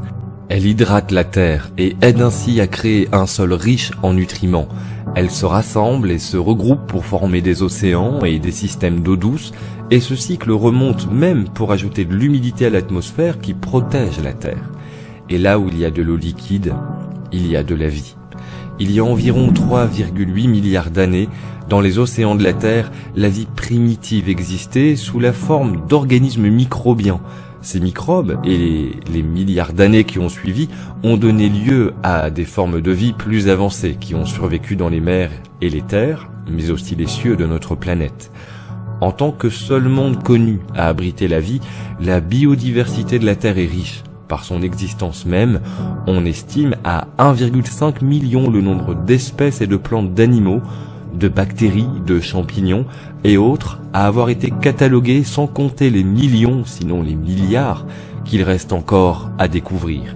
Elle hydrate la Terre et aide ainsi à créer un sol riche en nutriments. Elle se rassemble et se regroupe pour former des océans et des systèmes d'eau douce, et ce cycle remonte même pour ajouter de l'humidité à l'atmosphère qui protège la Terre. Et là où il y a de l'eau liquide, il y a de la vie. Il y a environ 3,8 milliards d'années, dans les océans de la Terre, la vie primitive existait sous la forme d'organismes microbiens. Ces microbes, et les milliards d'années qui ont suivi, ont donné lieu à des formes de vie plus avancées qui ont survécu dans les mers et les terres, mais aussi les cieux de notre planète. En tant que seul monde connu à abriter la vie, la biodiversité de la Terre est riche. Par son existence même, on estime à 1,5 million le nombre d'espèces et de plantes d'animaux, de bactéries, de champignons et autres à avoir été catalogués, sans compter les millions, sinon les milliards, qu'il reste encore à découvrir.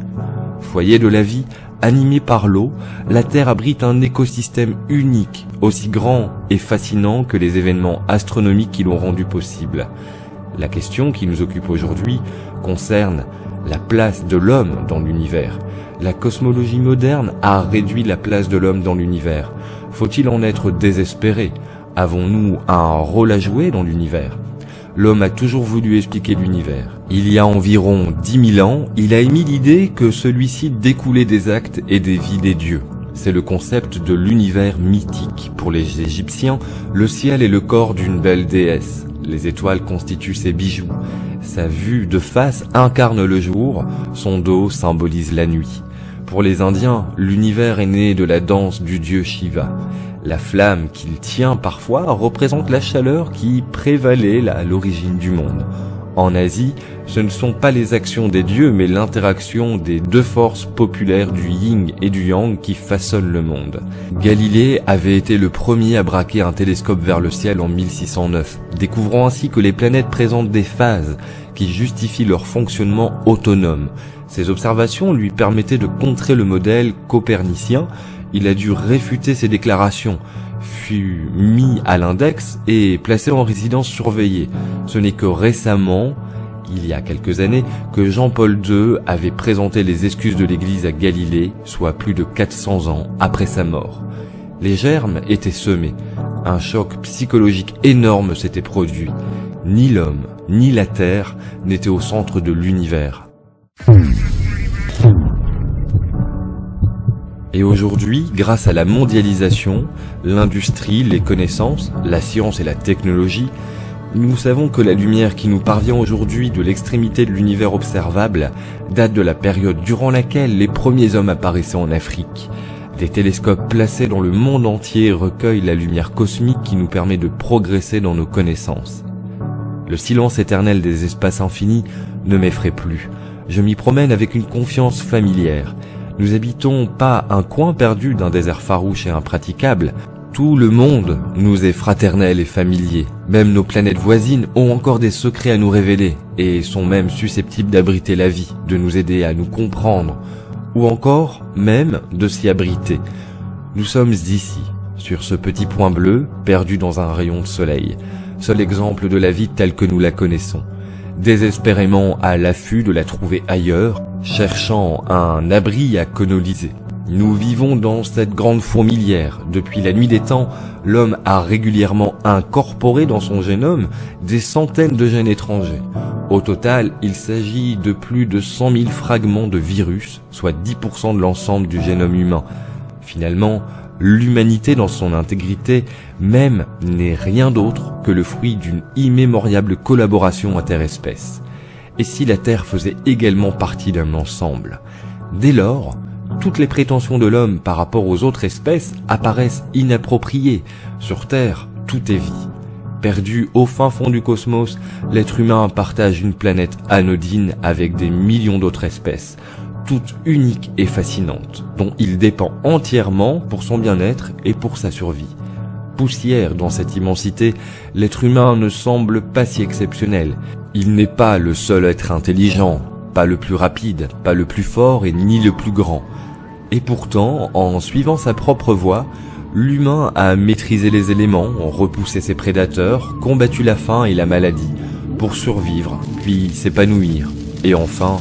Foyer de la vie, animé par l'eau, la Terre abrite un écosystème unique, aussi grand et fascinant que les événements astronomiques qui l'ont rendu possible. La question qui nous occupe aujourd'hui concerne la place de l'homme dans l'univers. La cosmologie moderne a réduit la place de l'homme dans l'univers. Faut-il en être désespéré? Avons-nous un rôle à jouer dans l'univers? L'homme a toujours voulu expliquer l'univers. Il y a environ 10 000 ans, il a émis l'idée que celui-ci découlait des actes et des vies des dieux. C'est le concept de l'univers mythique. Pour les Égyptiens, le ciel est le corps d'une belle déesse. Les étoiles constituent ses bijoux. Sa vue de face incarne le jour, son dos symbolise la nuit. Pour les Indiens, l'univers est né de la danse du dieu Shiva. La flamme qu'il tient parfois représente la chaleur qui prévalait à l'origine du monde. En Asie, ce ne sont pas les actions des dieux, mais l'interaction des deux forces populaires du yin et du yang qui façonnent le monde. Galilée avait été le premier à braquer un télescope vers le ciel en 1609, découvrant ainsi que les planètes présentent des phases qui justifient leur fonctionnement autonome. Ces observations lui permettaient de contrer le modèle copernicien. Il a dû réfuter ces déclarations, fut mis à l'index et placé en résidence surveillée. Ce n'est que récemment, il y a quelques années, que Jean-Paul II avait présenté les excuses de l'Église à Galilée, soit plus de 400 ans après sa mort. Les germes étaient semés. Un choc psychologique énorme s'était produit. Ni l'homme, ni la Terre n'étaient au centre de l'univers. Et aujourd'hui, grâce à la mondialisation, l'industrie, les connaissances, la science et la technologie, nous savons que la lumière qui nous parvient aujourd'hui de l'extrémité de l'univers observable date de la période durant laquelle les premiers hommes apparaissaient en Afrique. Des télescopes placés dans le monde entier recueillent la lumière cosmique qui nous permet de progresser dans nos connaissances. Le silence éternel des espaces infinis ne m'effraie plus. Je m'y promène avec une confiance familière. Nous habitons pas un coin perdu d'un désert farouche et impraticable. Tout le monde nous est fraternel et familier. Même nos planètes voisines ont encore des secrets à nous révéler et sont même susceptibles d'abriter la vie, de nous aider à nous comprendre, ou encore même de s'y abriter. Nous sommes ici, sur ce petit point bleu, perdu dans un rayon de soleil, seul exemple de la vie telle que nous la connaissons. Désespérément à l'affût de la trouver ailleurs, cherchant un abri à coloniser. Nous vivons dans cette grande fourmilière. Depuis la nuit des temps, l'homme a régulièrement incorporé dans son génome des centaines de gènes étrangers. Au total, il s'agit de plus de 100 000 fragments de virus, soit 10% de l'ensemble du génome humain. Finalement, l'humanité dans son intégrité même n'est rien d'autre que le fruit d'une immémoriable collaboration interespèces. Et si la Terre faisait également partie d'un ensemble? Dès lors, toutes les prétentions de l'homme par rapport aux autres espèces apparaissent inappropriées. Sur Terre, tout est vie. Perdu au fin fond du cosmos, l'être humain partage une planète anodine avec des millions d'autres espèces, toutes uniques et fascinantes, dont il dépend entièrement pour son bien-être et pour sa survie. poussière dans cette immensité, l'être humain ne semble pas si exceptionnel. Il n'est pas le seul être intelligent, pas le plus rapide, pas le plus fort et ni le plus grand. Et pourtant, en suivant sa propre voie, l'humain a maîtrisé les éléments, repoussé ses prédateurs, combattu la faim et la maladie, pour survivre, puis s'épanouir, et enfin,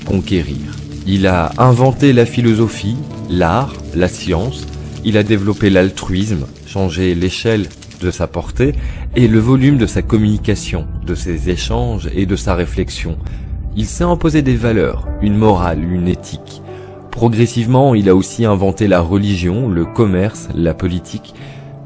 conquérir. Il a inventé la philosophie, l'art, la science, il a développé l'altruisme, changé l'échelle de sa portée et le volume de sa communication, de ses échanges et de sa réflexion. Il s'est imposé des valeurs, une morale, une éthique. Progressivement, il a aussi inventé la religion, le commerce, la politique,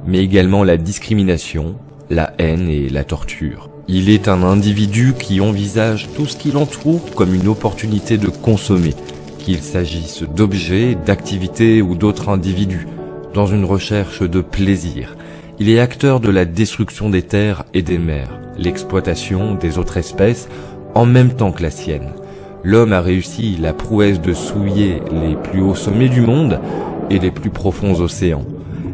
mais également la discrimination, la haine et la torture. Il est un individu qui envisage tout ce qui l'entoure comme une opportunité de consommer, qu'il s'agisse d'objets, d'activités ou d'autres individus, dans une recherche de plaisir. Il est acteur de la destruction des terres et des mers, l'exploitation des autres espèces en même temps que la sienne. L'homme a réussi la prouesse de souiller les plus hauts sommets du monde et les plus profonds océans,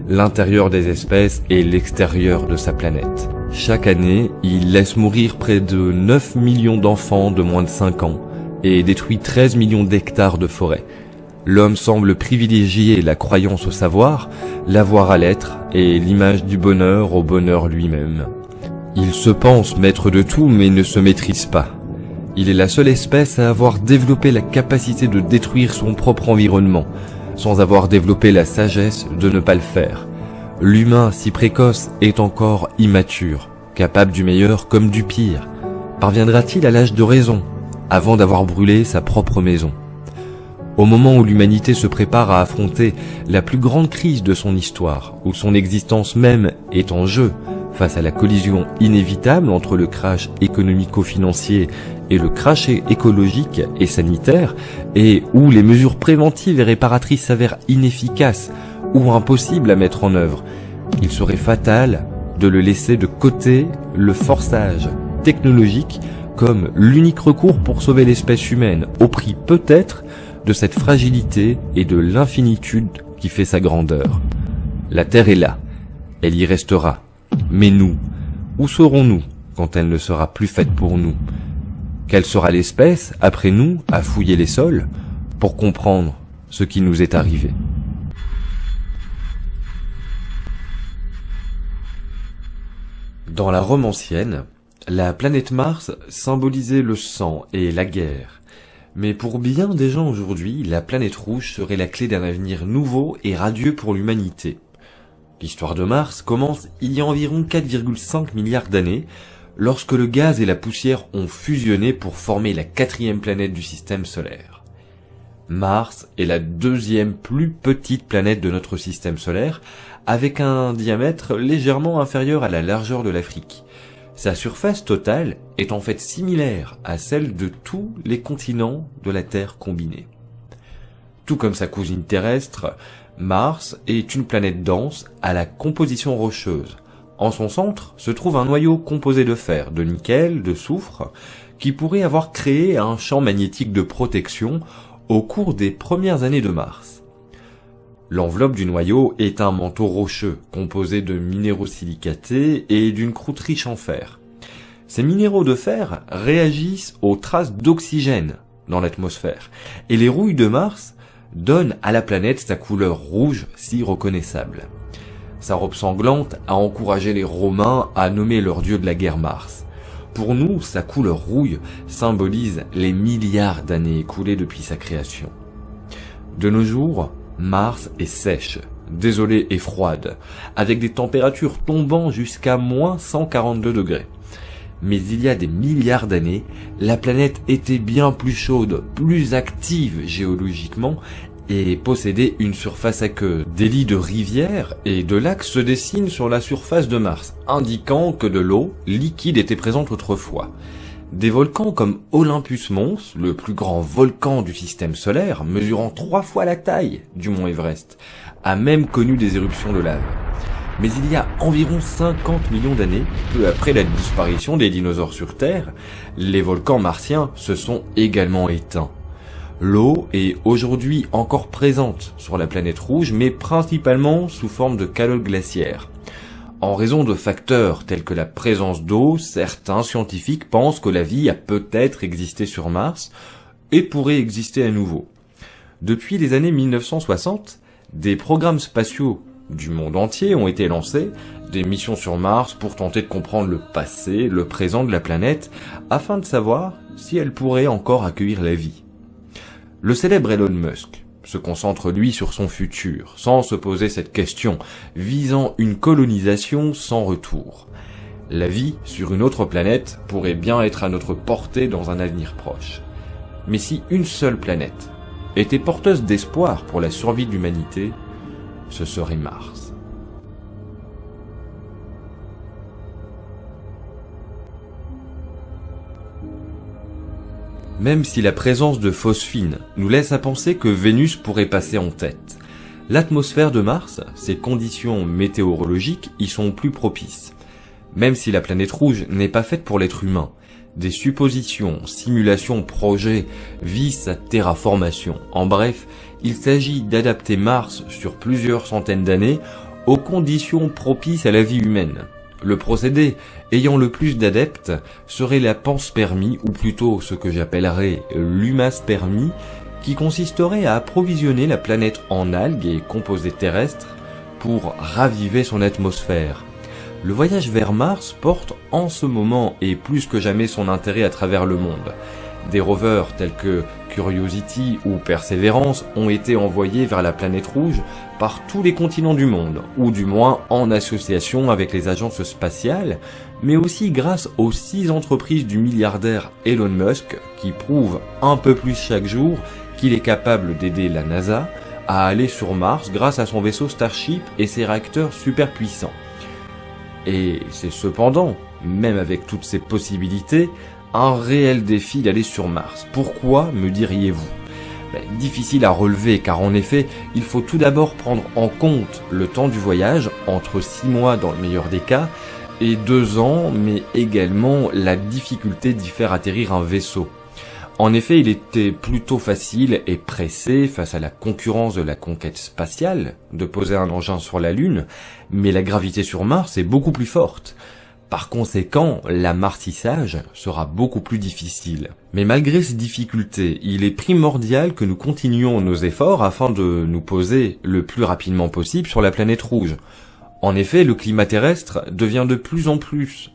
l'intérieur des espèces et l'extérieur de sa planète. Chaque année, il laisse mourir près de 9 millions d'enfants de moins de 5 ans et détruit 13 millions d'hectares de forêt. L'homme semble privilégier la croyance au savoir, l'avoir à l'être et l'image du bonheur au bonheur lui-même. Il se pense maître de tout mais ne se maîtrise pas. Il est la seule espèce à avoir développé la capacité de détruire son propre environnement, sans avoir développé la sagesse de ne pas le faire. L'humain si précoce est encore immature, capable du meilleur comme du pire. Parviendra-t-il à l'âge de raison, avant d'avoir brûlé sa propre maison? Au moment où l'humanité se prépare à affronter la plus grande crise de son histoire, où son existence même est en jeu, face à la collision inévitable entre le crash économico-financier et le crash écologique et sanitaire, et où les mesures préventives et réparatrices s'avèrent inefficaces ou impossibles à mettre en œuvre, il serait fatal de le laisser de côté le forçage technologique comme l'unique recours pour sauver l'espèce humaine, au prix peut-être de cette fragilité et de l'infinitude qui fait sa grandeur. La Terre est là, elle y restera. Mais nous, où serons-nous quand elle ne sera plus faite pour nous? Quelle sera l'espèce, après nous, à fouiller les sols pour comprendre ce qui nous est arrivé? Dans la Rome ancienne, la planète Mars symbolisait le sang et la guerre. Mais pour bien des gens aujourd'hui, la planète rouge serait la clé d'un avenir nouveau et radieux pour l'humanité. L'histoire de Mars commence il y a environ 4,5 milliards d'années, lorsque le gaz et la poussière ont fusionné pour former la 4e planète du système solaire. Mars est la 2e plus petite planète de notre système solaire, avec un diamètre légèrement inférieur à la largeur de l'Afrique. Sa surface totale est en fait similaire à celle de tous les continents de la Terre combinés. Tout comme sa cousine terrestre, Mars est une planète dense à la composition rocheuse. En son centre se trouve un noyau composé de fer, de nickel, de soufre, qui pourrait avoir créé un champ magnétique de protection au cours des premières années de Mars. L'enveloppe du noyau est un manteau rocheux composé de minéraux silicatés et d'une croûte riche en fer. Ces minéraux de fer réagissent aux traces d'oxygène dans l'atmosphère, et les rouilles de Mars donne à la planète sa couleur rouge si reconnaissable. Sa robe sanglante a encouragé les Romains à nommer leur dieu de la guerre Mars. Pour nous, sa couleur rouille symbolise les milliards d'années écoulées depuis sa création. De nos jours, Mars est sèche, désolée et froide, avec des températures tombant jusqu'à moins 142 degrés. Mais il y a des milliards d'années, la planète était bien plus chaude, plus active géologiquement et possédait une surface aqueuse. Des lits de rivières et de lacs se dessinent sur la surface de Mars, indiquant que de l'eau liquide était présente autrefois. Des volcans comme Olympus Mons, le plus grand volcan du système solaire, mesurant 3 fois la taille du mont Everest, a même connu des éruptions de lave. Mais il y a environ 50 millions d'années, peu après la disparition des dinosaures sur Terre, les volcans martiens se sont également éteints. L'eau est aujourd'hui encore présente sur la planète rouge, mais principalement sous forme de calotte glaciaire. En raison de facteurs tels que la présence d'eau, certains scientifiques pensent que la vie a peut-être existé sur Mars et pourrait exister à nouveau. Depuis les années 1960, des programmes spatiaux du monde entier ont été lancés, des missions sur Mars pour tenter de comprendre le passé, le présent de la planète, afin de savoir si elle pourrait encore accueillir la vie. Le célèbre Elon Musk se concentre lui sur son futur, sans se poser cette question, visant une colonisation sans retour. La vie sur une autre planète pourrait bien être à notre portée dans un avenir proche. Mais si une seule planète était porteuse d'espoir pour la survie de l'humanité, ce serait Mars. Même si la présence de phosphine nous laisse à penser que Vénus pourrait passer en tête, l'atmosphère de Mars, ses conditions météorologiques y sont plus propices. Même si la planète rouge n'est pas faite pour l'être humain, des suppositions, simulations, projets visent sa terraformation. En bref, il s'agit d'adapter Mars sur plusieurs centaines d'années aux conditions propices à la vie humaine. Le procédé ayant le plus d'adeptes serait la panspermie, ou plutôt ce que j'appellerais l'humaspermie, qui consisterait à approvisionner la planète en algues et composés terrestres pour raviver son atmosphère. Le voyage vers Mars porte en ce moment et plus que jamais son intérêt à travers le monde. Des rovers tels que Curiosity ou Perseverance ont été envoyés vers la planète rouge par tous les continents du monde, ou du moins en association avec les agences spatiales, mais aussi grâce aux 6 entreprises du milliardaire Elon Musk qui prouvent un peu plus chaque jour qu'il est capable d'aider la NASA à aller sur Mars grâce à son vaisseau Starship et ses réacteurs super puissants. Et c'est cependant, même avec toutes ces possibilités, un réel défi d'aller sur Mars. Pourquoi, me diriez-vous ? Difficile à relever car en effet, il faut tout d'abord prendre en compte le temps du voyage, entre 6 mois dans le meilleur des cas, et 2 ans, mais également la difficulté d'y faire atterrir un vaisseau. En effet, il était plutôt facile et pressé, face à la concurrence de la conquête spatiale, de poser un engin sur la Lune, mais la gravité sur Mars est beaucoup plus forte. Par conséquent, l'amartissage sera beaucoup plus difficile. Mais malgré ces difficultés, il est primordial que nous continuions nos efforts afin de nous poser le plus rapidement possible sur la planète rouge. En effet, le climat terrestre devient de plus en plus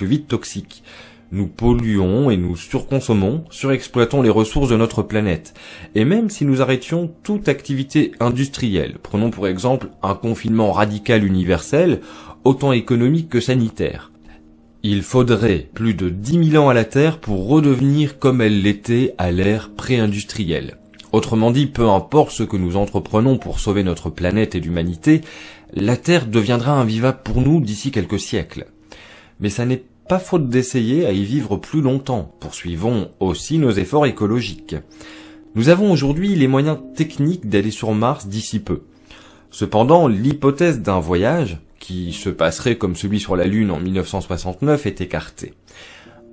vite toxique. Nous polluons et nous surconsommons, surexploitons les ressources de notre planète. Et même si nous arrêtions toute activité industrielle, prenons pour exemple un confinement radical universel, autant économique que sanitaire, il faudrait plus de 10 000 ans à la Terre pour redevenir comme elle l'était à l'ère pré-industrielle. Autrement dit, peu importe ce que nous entreprenons pour sauver notre planète et l'humanité, la Terre deviendra invivable pour nous d'ici quelques siècles. Mais ça n'est pas faute d'essayer à y vivre plus longtemps. Poursuivons aussi nos efforts écologiques. Nous avons aujourd'hui les moyens techniques d'aller sur Mars d'ici peu. Cependant, l'hypothèse d'un voyage, qui se passerait comme celui sur la Lune en 1969, est écartée.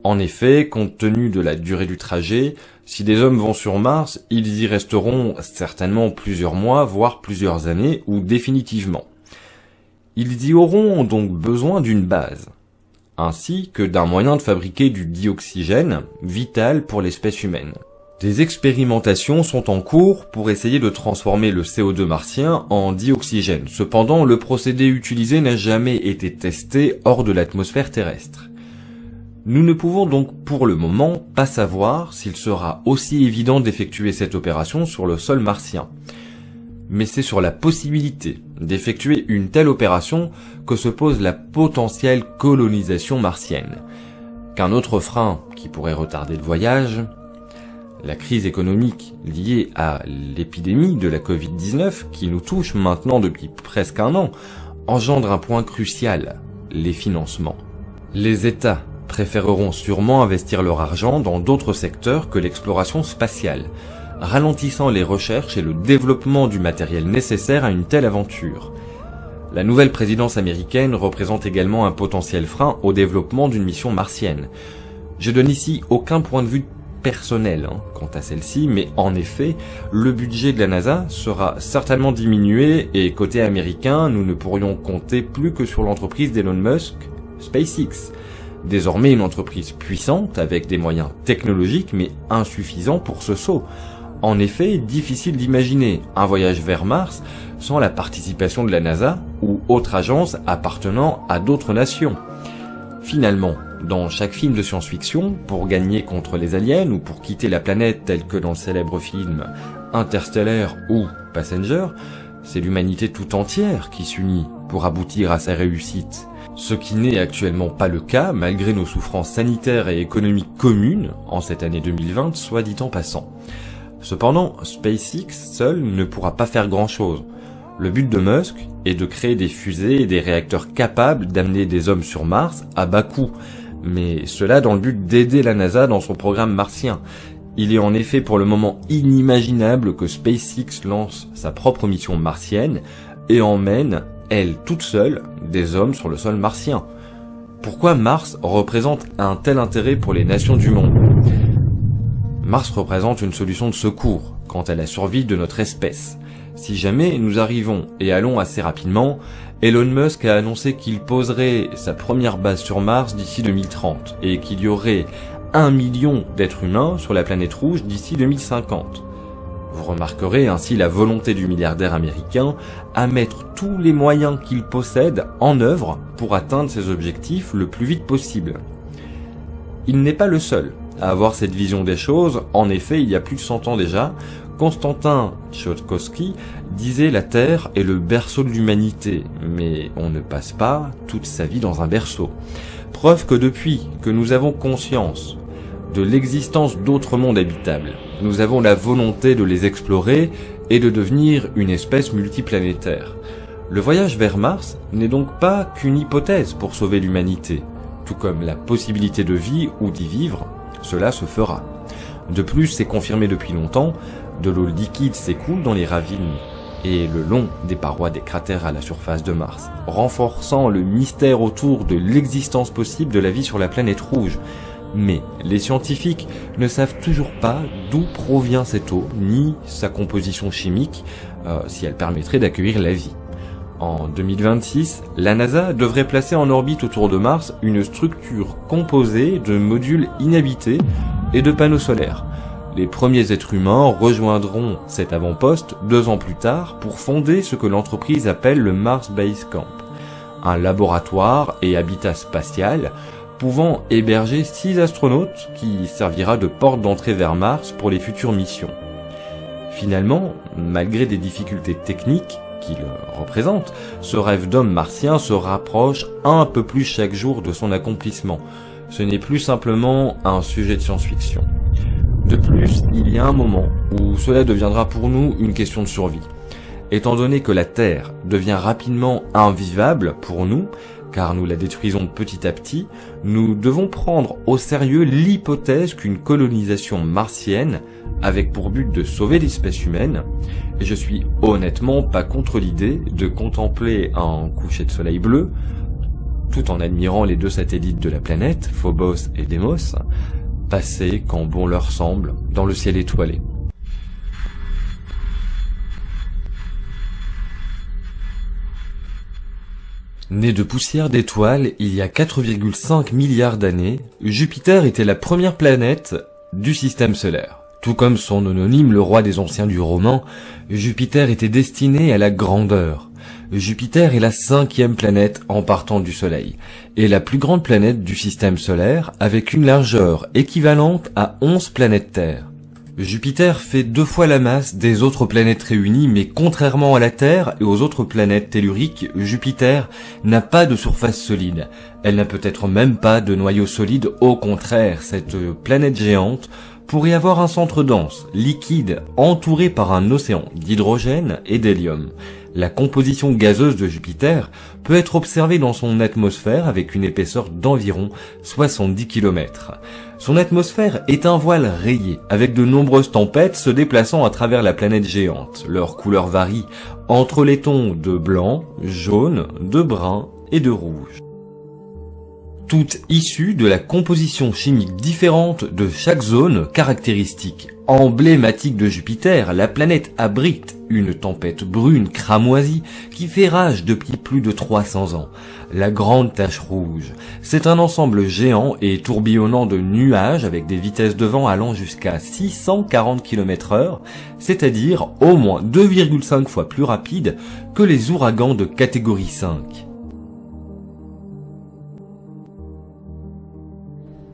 En effet, compte tenu de la durée du trajet, si des hommes vont sur Mars, ils y resteront certainement plusieurs mois, voire plusieurs années, ou définitivement. Ils y auront donc besoin d'une base, ainsi que d'un moyen de fabriquer du dioxygène, vital pour l'espèce humaine. Des expérimentations sont en cours pour essayer de transformer le CO2 martien en dioxygène. Cependant, le procédé utilisé n'a jamais été testé hors de l'atmosphère terrestre. Nous ne pouvons donc pour le moment pas savoir s'il sera aussi évident d'effectuer cette opération sur le sol martien. Mais c'est sur la possibilité d'effectuer une telle opération que se pose la potentielle colonisation martienne. Qu'un autre frein qui pourrait retarder le voyage, la crise économique liée à l'épidémie de la Covid-19 qui nous touche maintenant depuis presque un an, engendre un point crucial, les financements. Les États préféreront sûrement investir leur argent dans d'autres secteurs que l'exploration spatiale, ralentissant les recherches et le développement du matériel nécessaire à une telle aventure. La nouvelle présidence américaine représente également un potentiel frein au développement d'une mission martienne. Je donne ici aucun point de vue personnel quant à celle-ci, mais en effet, le budget de la NASA sera certainement diminué et côté américain, nous ne pourrions compter plus que sur l'entreprise d'Elon Musk, SpaceX. Désormais une entreprise puissante avec des moyens technologiques mais insuffisants pour ce saut. En effet, difficile d'imaginer un voyage vers Mars sans la participation de la NASA ou autre agence appartenant à d'autres nations. Finalement, dans chaque film de science-fiction, pour gagner contre les aliens ou pour quitter la planète tel que dans le célèbre film Interstellar ou Passenger, c'est l'humanité tout entière qui s'unit pour aboutir à sa réussite. Ce qui n'est actuellement pas le cas malgré nos souffrances sanitaires et économiques communes en cette année 2020, soit dit en passant. Cependant, SpaceX seul ne pourra pas faire grand-chose. Le but de Musk est de créer des fusées et des réacteurs capables d'amener des hommes sur Mars à bas coût, mais cela dans le but d'aider la NASA dans son programme martien. Il est en effet pour le moment inimaginable que SpaceX lance sa propre mission martienne et emmène, elle toute seule, des hommes sur le sol martien. Pourquoi Mars représente un tel intérêt pour les nations du monde ? Mars représente une solution de secours quant à la survie de notre espèce. Si jamais nous arrivons et allons assez rapidement, Elon Musk a annoncé qu'il poserait sa première base sur Mars d'ici 2030 et qu'il y aurait 1 million d'êtres humains sur la planète rouge d'ici 2050. Vous remarquerez ainsi la volonté du milliardaire américain à mettre tous les moyens qu'il possède en œuvre pour atteindre ses objectifs le plus vite possible. Il n'est pas le seul à avoir cette vision des choses. En effet, il y a plus de 100 ans déjà, Konstantin Tsiolkovsky disait « La Terre est le berceau de l'humanité, mais on ne passe pas toute sa vie dans un berceau ». Preuve que depuis que nous avons conscience de l'existence d'autres mondes habitables, nous avons la volonté de les explorer et de devenir une espèce multiplanétaire. Le voyage vers Mars n'est donc pas qu'une hypothèse pour sauver l'humanité, tout comme la possibilité de vie ou d'y vivre, cela se fera. De plus, c'est confirmé depuis longtemps, de l'eau liquide s'écoule dans les ravines et le long des parois des cratères à la surface de Mars, renforçant le mystère autour de l'existence possible de la vie sur la planète rouge. Mais les scientifiques ne savent toujours pas d'où provient cette eau, ni sa composition chimique, si elle permettrait d'accueillir la vie. En 2026, la NASA devrait placer en orbite autour de Mars une structure composée de modules inhabités et de panneaux solaires. Les premiers êtres humains rejoindront cet avant-poste 2 ans plus tard pour fonder ce que l'entreprise appelle le Mars Base Camp, un laboratoire et habitat spatial pouvant héberger 6 astronautes qui servira de porte d'entrée vers Mars pour les futures missions. Finalement, malgré des difficultés techniques qu'il représente, ce rêve d'homme martien se rapproche un peu plus chaque jour de son accomplissement. Ce n'est plus simplement un sujet de science-fiction. De plus, il y a un moment où cela deviendra pour nous une question de survie. Étant donné que la Terre devient rapidement invivable pour nous, car nous la détruisons petit à petit, nous devons prendre au sérieux l'hypothèse qu'une colonisation martienne, avec pour but de sauver l'espèce humaine, et je suis honnêtement pas contre l'idée de contempler un coucher de soleil bleu, tout en admirant les 2 satellites de la planète, Phobos et Deimos, passer quand bon leur semble dans le ciel étoilé. Né de poussière d'étoiles il y a 4,5 milliards d'années, Jupiter était la première planète du système solaire. Tout comme son homonyme, le roi des anciens du roman, Jupiter était destiné à la grandeur. Jupiter est la 5e planète en partant du Soleil, et la plus grande planète du système solaire avec une largeur équivalente à 11 planètes Terre. Jupiter fait 2 fois la masse des autres planètes réunies, mais contrairement à la Terre et aux autres planètes telluriques, Jupiter n'a pas de surface solide. Elle n'a peut-être même pas de noyau solide, au contraire, cette planète géante pourrait avoir un centre dense, liquide, entouré par un océan d'hydrogène et d'hélium. La composition gazeuse de Jupiter peut être observée dans son atmosphère avec une épaisseur d'environ 70 km. Son atmosphère est un voile rayé, avec de nombreuses tempêtes se déplaçant à travers la planète géante. Leur couleur varie entre les tons de blanc, jaune, de brun et de rouge. toutes issues de la composition chimique différente de chaque zone caractéristique. Emblématique de Jupiter, la planète abrite une tempête brune cramoisie qui fait rage depuis plus de 300 ans. La Grande Tache Rouge, c'est un ensemble géant et tourbillonnant de nuages avec des vitesses de vent allant jusqu'à 640 km/h, c'est-à-dire au moins 2,5 fois plus rapide que les ouragans de catégorie 5.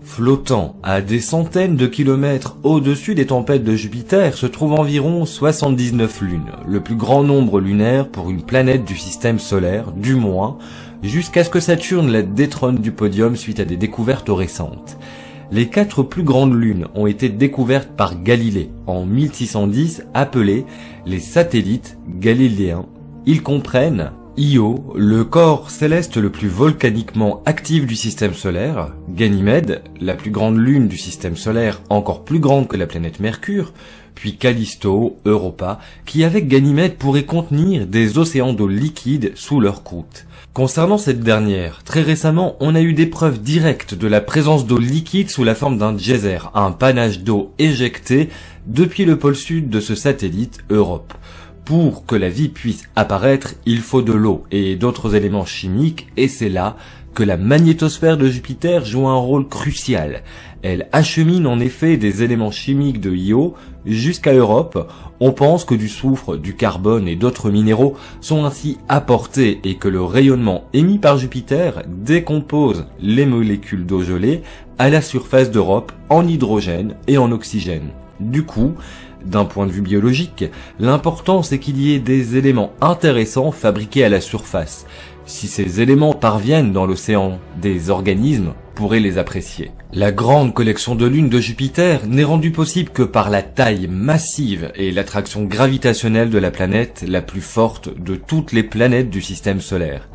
Flottant à des centaines de kilomètres au-dessus des tempêtes de Jupiter se trouvent environ 79 lunes, le plus grand nombre lunaire pour une planète du système solaire, du moins, jusqu'à ce que Saturne la détrône du podium suite à des découvertes récentes. Les 4 plus grandes lunes ont été découvertes par Galilée en 1610, appelées les satellites galiléens. Ils comprennent Io, le corps céleste le plus volcaniquement actif du système solaire, Ganymède, la plus grande lune du système solaire, encore plus grande que la planète Mercure, puis Callisto, Europa, qui avec Ganymède pourrait contenir des océans d'eau liquide sous leur croûte. Concernant cette dernière, très récemment, on a eu des preuves directes de la présence d'eau liquide sous la forme d'un geyser, un panache d'eau éjecté depuis le pôle sud de ce satellite, Europe. Pour que la vie puisse apparaître, il faut de l'eau et d'autres éléments chimiques, et c'est là que la magnétosphère de Jupiter joue un rôle crucial. Elle achemine en effet des éléments chimiques de Io jusqu'à Europe. On pense que du soufre, du carbone et d'autres minéraux sont ainsi apportés et que le rayonnement émis par Jupiter décompose les molécules d'eau gelée à la surface d'Europe en hydrogène et en oxygène. Du coup, d'un point de vue biologique, l'important c'est qu'il y ait des éléments intéressants fabriqués à la surface. Si ces éléments parviennent dans l'océan, des organismes pourraient les apprécier. La grande collection de lunes de Jupiter n'est rendue possible que par la taille massive et l'attraction gravitationnelle de la planète la plus forte de toutes les planètes du système solaire.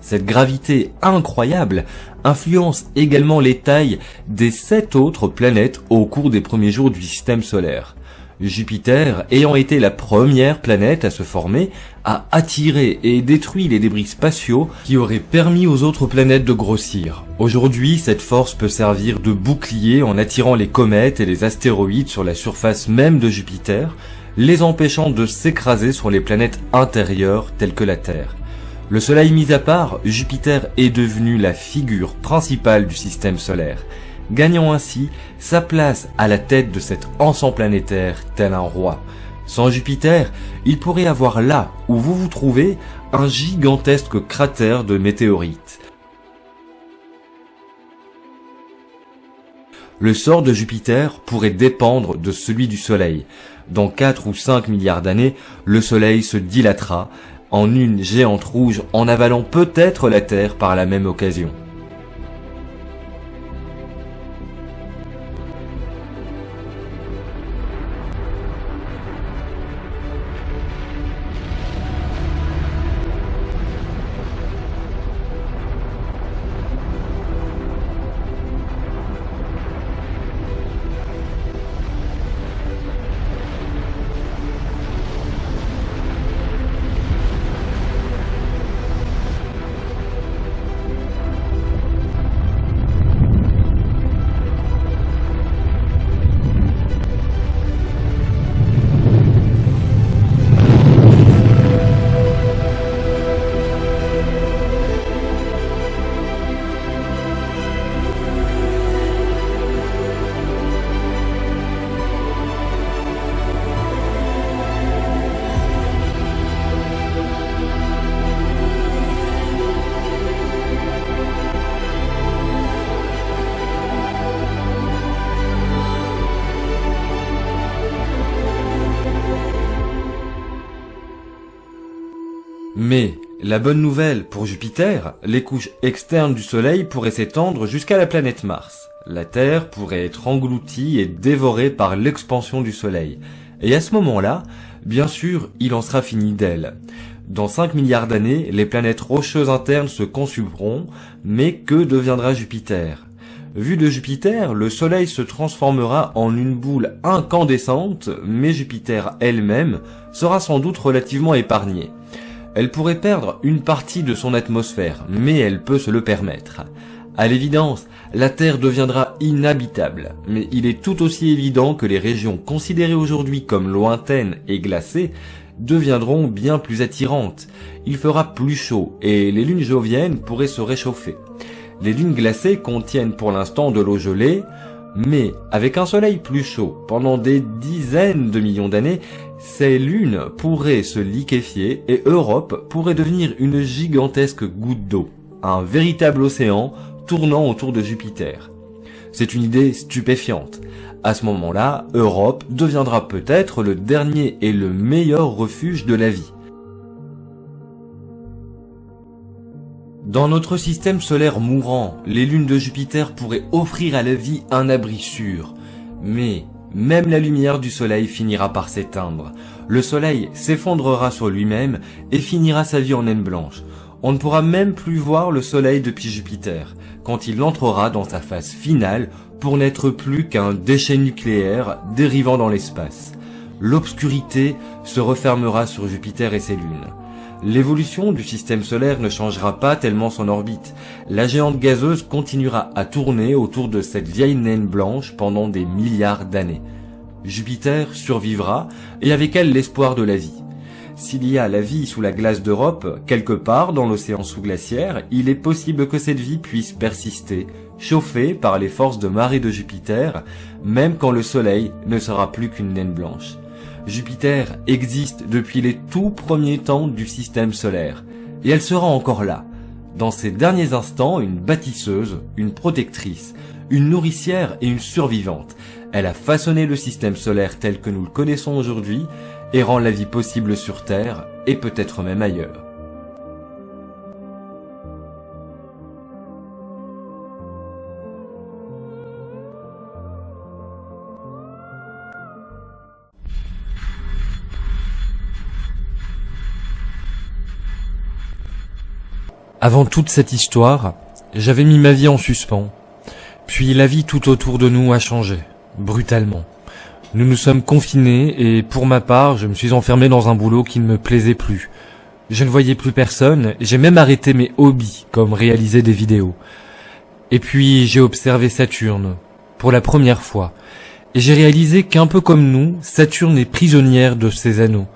Cette gravité incroyable influence également les tailles des 7 autres planètes au cours des premiers jours du système solaire. Jupiter, ayant été la première planète à se former, a attiré et détruit les débris spatiaux qui auraient permis aux autres planètes de grossir. Aujourd'hui, cette force peut servir de bouclier en attirant les comètes et les astéroïdes sur la surface même de Jupiter, les empêchant de s'écraser sur les planètes intérieures telles que la Terre. Le Soleil mis à part, Jupiter est devenu la figure principale du système solaire, gagnant ainsi sa place à la tête de cet ensemble planétaire tel un roi. Sans Jupiter, il pourrait avoir là où vous vous trouvez un gigantesque cratère de météorites. Le sort de Jupiter pourrait dépendre de celui du Soleil. Dans 4 ou 5 milliards d'années, le Soleil se dilatera en une géante rouge en avalant peut-être la Terre par la même occasion. Mais la bonne nouvelle pour Jupiter, les couches externes du Soleil pourraient s'étendre jusqu'à la planète Mars. La Terre pourrait être engloutie et dévorée par l'expansion du Soleil. Et à ce moment-là, bien sûr, il en sera fini d'elle. Dans 5 milliards d'années, les planètes rocheuses internes se consumeront, mais que deviendra Jupiter ? Vu de Jupiter, le Soleil se transformera en une boule incandescente, mais Jupiter elle-même sera sans doute relativement épargnée. Elle pourrait perdre une partie de son atmosphère, mais elle peut se le permettre. À l'évidence, la Terre deviendra inhabitable, mais il est tout aussi évident que les régions considérées aujourd'hui comme lointaines et glacées deviendront bien plus attirantes. Il fera plus chaud et les lunes joviennes pourraient se réchauffer. Les lunes glacées contiennent pour l'instant de l'eau gelée, mais avec un soleil plus chaud pendant des dizaines de millions d'années, ces lunes pourraient se liquéfier et Europe pourrait devenir une gigantesque goutte d'eau, un véritable océan tournant autour de Jupiter. C'est une idée stupéfiante. À ce moment-là, Europe deviendra peut-être le dernier et le meilleur refuge de la vie. Dans notre système solaire mourant, les lunes de Jupiter pourraient offrir à la vie un abri sûr. Mais même la lumière du soleil finira par s'éteindre. Le soleil s'effondrera sur lui-même et finira sa vie en naine blanche. On ne pourra même plus voir le soleil depuis Jupiter, quand il entrera dans sa phase finale pour n'être plus qu'un déchet nucléaire dérivant dans l'espace. L'obscurité se refermera sur Jupiter et ses lunes. L'évolution du système solaire ne changera pas tellement son orbite. La géante gazeuse continuera à tourner autour de cette vieille naine blanche pendant des milliards d'années. Jupiter survivra, et avec elle l'espoir de la vie. S'il y a la vie sous la glace d'Europe, quelque part dans l'océan sous-glaciaire, il est possible que cette vie puisse persister, chauffée par les forces de marée de Jupiter, même quand le Soleil ne sera plus qu'une naine blanche. Jupiter existe depuis les tout premiers temps du système solaire, et elle sera encore là. Dans ses derniers instants, une bâtisseuse, une protectrice, une nourricière et une survivante. Elle a façonné le système solaire tel que nous le connaissons aujourd'hui, et rend la vie possible sur Terre, et peut-être même ailleurs. Avant toute cette histoire, j'avais mis ma vie en suspens. Puis la vie tout autour de nous a changé, brutalement. Nous nous sommes confinés et pour ma part, je me suis enfermé dans un boulot qui ne me plaisait plus. Je ne voyais plus personne, j'ai même arrêté mes hobbies, comme réaliser des vidéos. Et puis j'ai observé Saturne, pour la première fois. Et j'ai réalisé qu'un peu comme nous, Saturne est prisonnière de ses anneaux.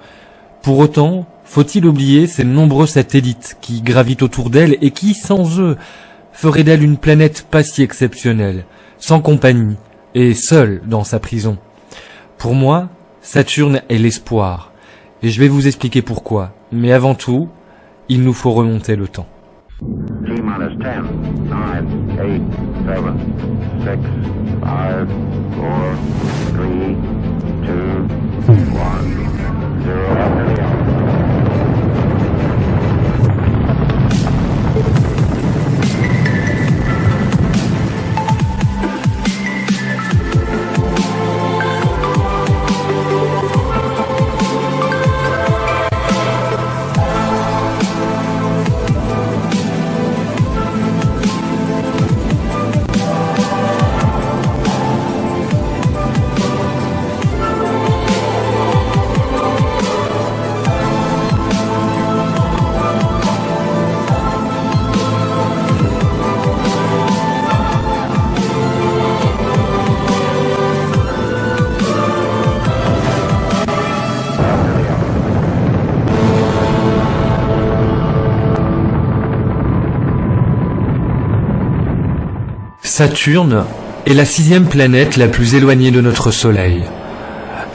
Pour autant, faut-il oublier ces nombreux satellites qui gravitent autour d'elle et qui, sans eux, feraient d'elle une planète pas si exceptionnelle, sans compagnie et seule dans sa prison. Pour moi, Saturne est l'espoir, et je vais vous expliquer pourquoi. Mais avant tout, il nous faut remonter le temps. T-10, 9, 8, 7, 6, 5, 4, 3, 2, 1, 0. Saturne est la 6e planète la plus éloignée de notre Soleil.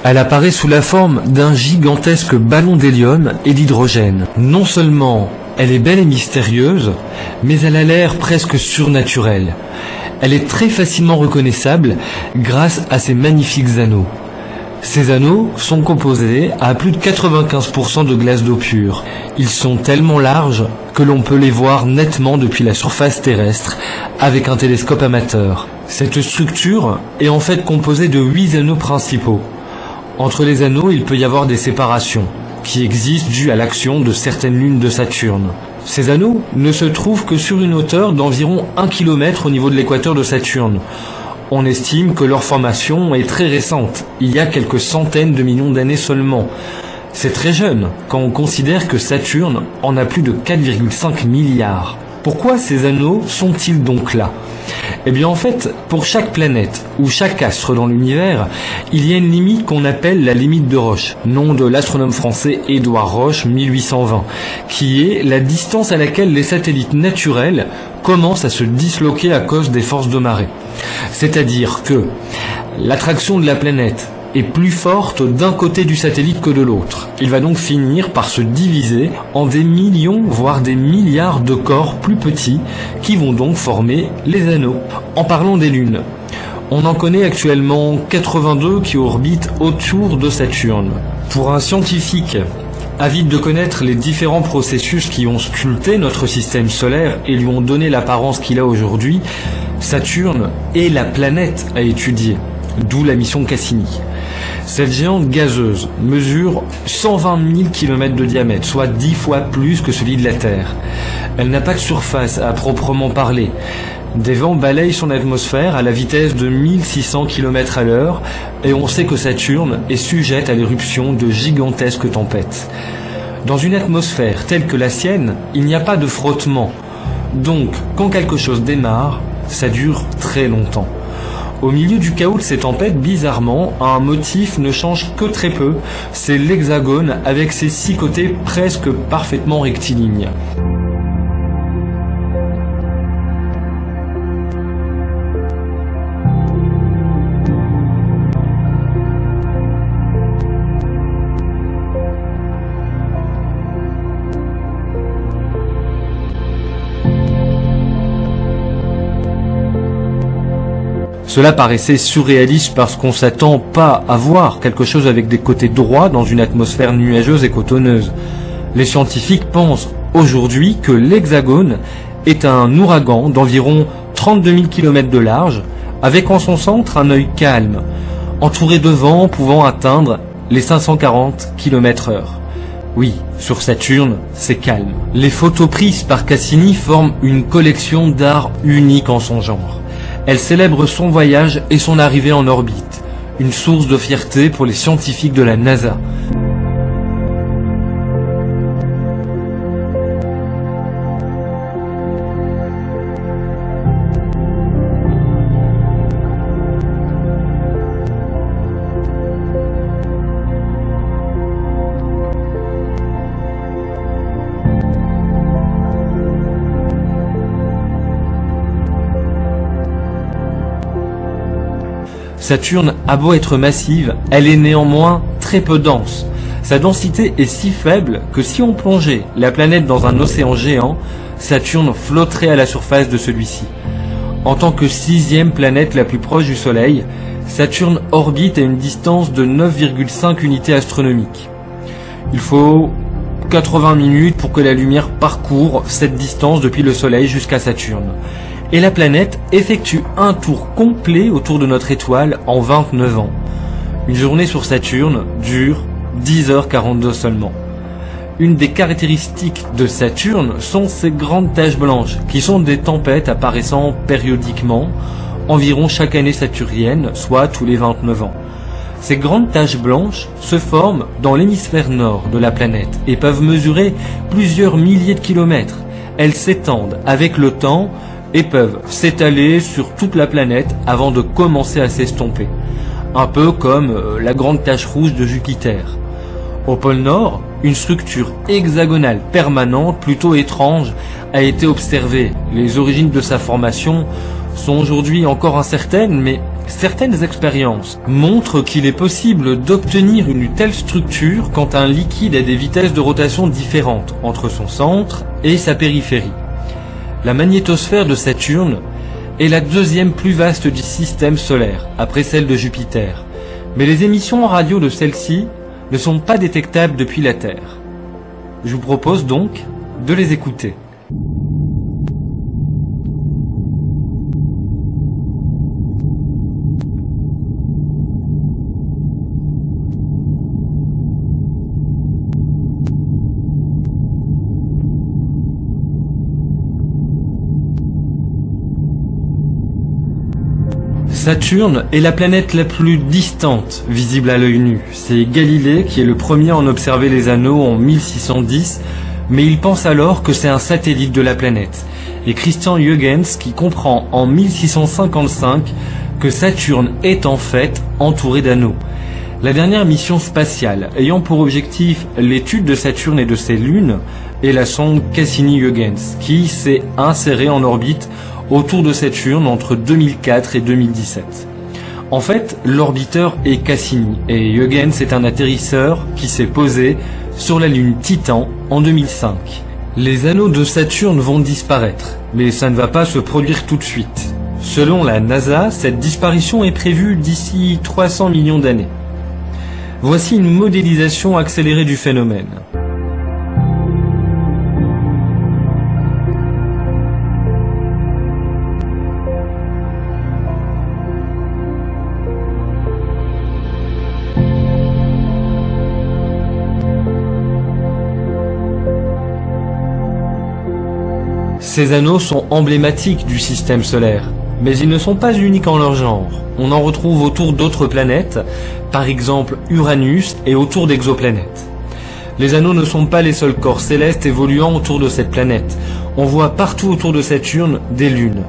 Elle apparaît sous la forme d'un gigantesque ballon d'hélium et d'hydrogène. Non seulement elle est belle et mystérieuse, mais elle a l'air presque surnaturelle. Elle est très facilement reconnaissable grâce à ses magnifiques anneaux. Ces anneaux sont composés à plus de 95% de glace d'eau pure. Ils sont tellement larges que l'on peut les voir nettement depuis la surface terrestre avec un télescope amateur. Cette structure est en fait composée de 8 anneaux principaux. Entre les anneaux, il peut y avoir des séparations qui existent dues à l'action de certaines lunes de Saturne. Ces anneaux ne se trouvent que sur une hauteur d'environ 1 km au niveau de l'équateur de Saturne. On estime que leur formation est très récente, il y a quelques centaines de millions d'années seulement. C'est très jeune quand on considère que Saturne en a plus de 4,5 milliards. Pourquoi ces anneaux sont-ils donc là ? Eh bien en fait, pour chaque planète ou chaque astre dans l'univers, il y a une limite qu'on appelle la limite de Roche, nom de l'astronome français Édouard Roche, 1820, qui est la distance à laquelle les satellites naturels commencent à se disloquer à cause des forces de marée. C'est-à-dire que l'attraction de la planète est plus forte d'un côté du satellite que de l'autre. Il va donc finir par se diviser en des millions, voire des milliards de corps plus petits qui vont donc former les anneaux. En parlant des lunes, on en connaît actuellement 82 qui orbitent autour de Saturne. Pour un scientifique avide de connaître les différents processus qui ont sculpté notre système solaire et lui ont donné l'apparence qu'il a aujourd'hui, Saturne est la planète à étudier, d'où la mission Cassini. Cette géante gazeuse mesure 120 000 km de diamètre, soit 10 fois plus que celui de la Terre. Elle n'a pas de surface à proprement parler. Des vents balayent son atmosphère à la vitesse de 1600 km à l'heure et on sait que Saturne est sujette à l'éruption de gigantesques tempêtes. Dans une atmosphère telle que la sienne, il n'y a pas de frottement. Donc, quand quelque chose démarre, ça dure très longtemps. Au milieu du chaos de ces tempêtes, bizarrement, un motif ne change que très peu, c'est l'hexagone avec ses 6 côtés presque parfaitement rectilignes. Cela paraissait surréaliste parce qu'on s'attend pas à voir quelque chose avec des côtés droits dans une atmosphère nuageuse et cotonneuse. Les scientifiques pensent aujourd'hui que l'hexagone est un ouragan d'environ 32 000 km de large, avec en son centre un œil calme, entouré de vents pouvant atteindre les 540 km/h. Oui, sur Saturne, c'est calme. Les photos prises par Cassini forment une collection d'art unique en son genre. Elle célèbre son voyage et son arrivée en orbite, une source de fierté pour les scientifiques de la NASA. Saturne a beau être massive, elle est néanmoins très peu dense. Sa densité est si faible que si on plongeait la planète dans un océan géant, Saturne flotterait à la surface de celui-ci. En tant que 6e planète la plus proche du Soleil, Saturne orbite à une distance de 9,5 unités astronomiques. Il faut 80 minutes pour que la lumière parcourt cette distance depuis le Soleil jusqu'à Saturne. Et la planète effectue un tour complet autour de notre étoile en 29 ans. Une journée sur Saturne dure 10h42 seulement. Une des caractéristiques de Saturne sont ces grandes taches blanches, qui sont des tempêtes apparaissant périodiquement, environ chaque année saturnienne, soit tous les 29 ans. Ces grandes taches blanches se forment dans l'hémisphère nord de la planète et peuvent mesurer plusieurs milliers de kilomètres. Elles s'étendent avec le temps et peuvent s'étaler sur toute la planète avant de commencer à s'estomper. Un peu comme la grande tache rouge de Jupiter. Au pôle Nord, une structure hexagonale permanente plutôt étrange a été observée. Les origines de sa formation sont aujourd'hui encore incertaines, mais certaines expériences montrent qu'il est possible d'obtenir une telle structure quand un liquide a des vitesses de rotation différentes entre son centre et sa périphérie. La magnétosphère de Saturne est la 2e plus vaste du système solaire, après celle de Jupiter. Mais les émissions radio de celle-ci ne sont pas détectables depuis la Terre. Je vous propose donc de les écouter. Saturne est la planète la plus distante visible à l'œil nu. C'est Galilée qui est le premier à en observer les anneaux en 1610, mais il pense alors que c'est un satellite de la planète. et Christian Huygens qui comprend en 1655 que Saturne est en fait entouré d'anneaux. La dernière mission spatiale ayant pour objectif l'étude de Saturne et de ses lunes est la sonde Cassini-Huygens qui s'est insérée en orbite autour de Saturne entre 2004 et 2017. En fait, l'orbiteur est Cassini et Huygens est un atterrisseur qui s'est posé sur la lune Titan en 2005. Les anneaux de Saturne vont disparaître, mais ça ne va pas se produire tout de suite. Selon la NASA, cette disparition est prévue d'ici 300 millions d'années. Voici une modélisation accélérée du phénomène. Ces anneaux sont emblématiques du système solaire, mais ils ne sont pas uniques en leur genre. On en retrouve autour d'autres planètes, par exemple Uranus, et autour d'exoplanètes. Les anneaux ne sont pas les seuls corps célestes évoluant autour de cette planète. On voit partout autour de Saturne des lunes.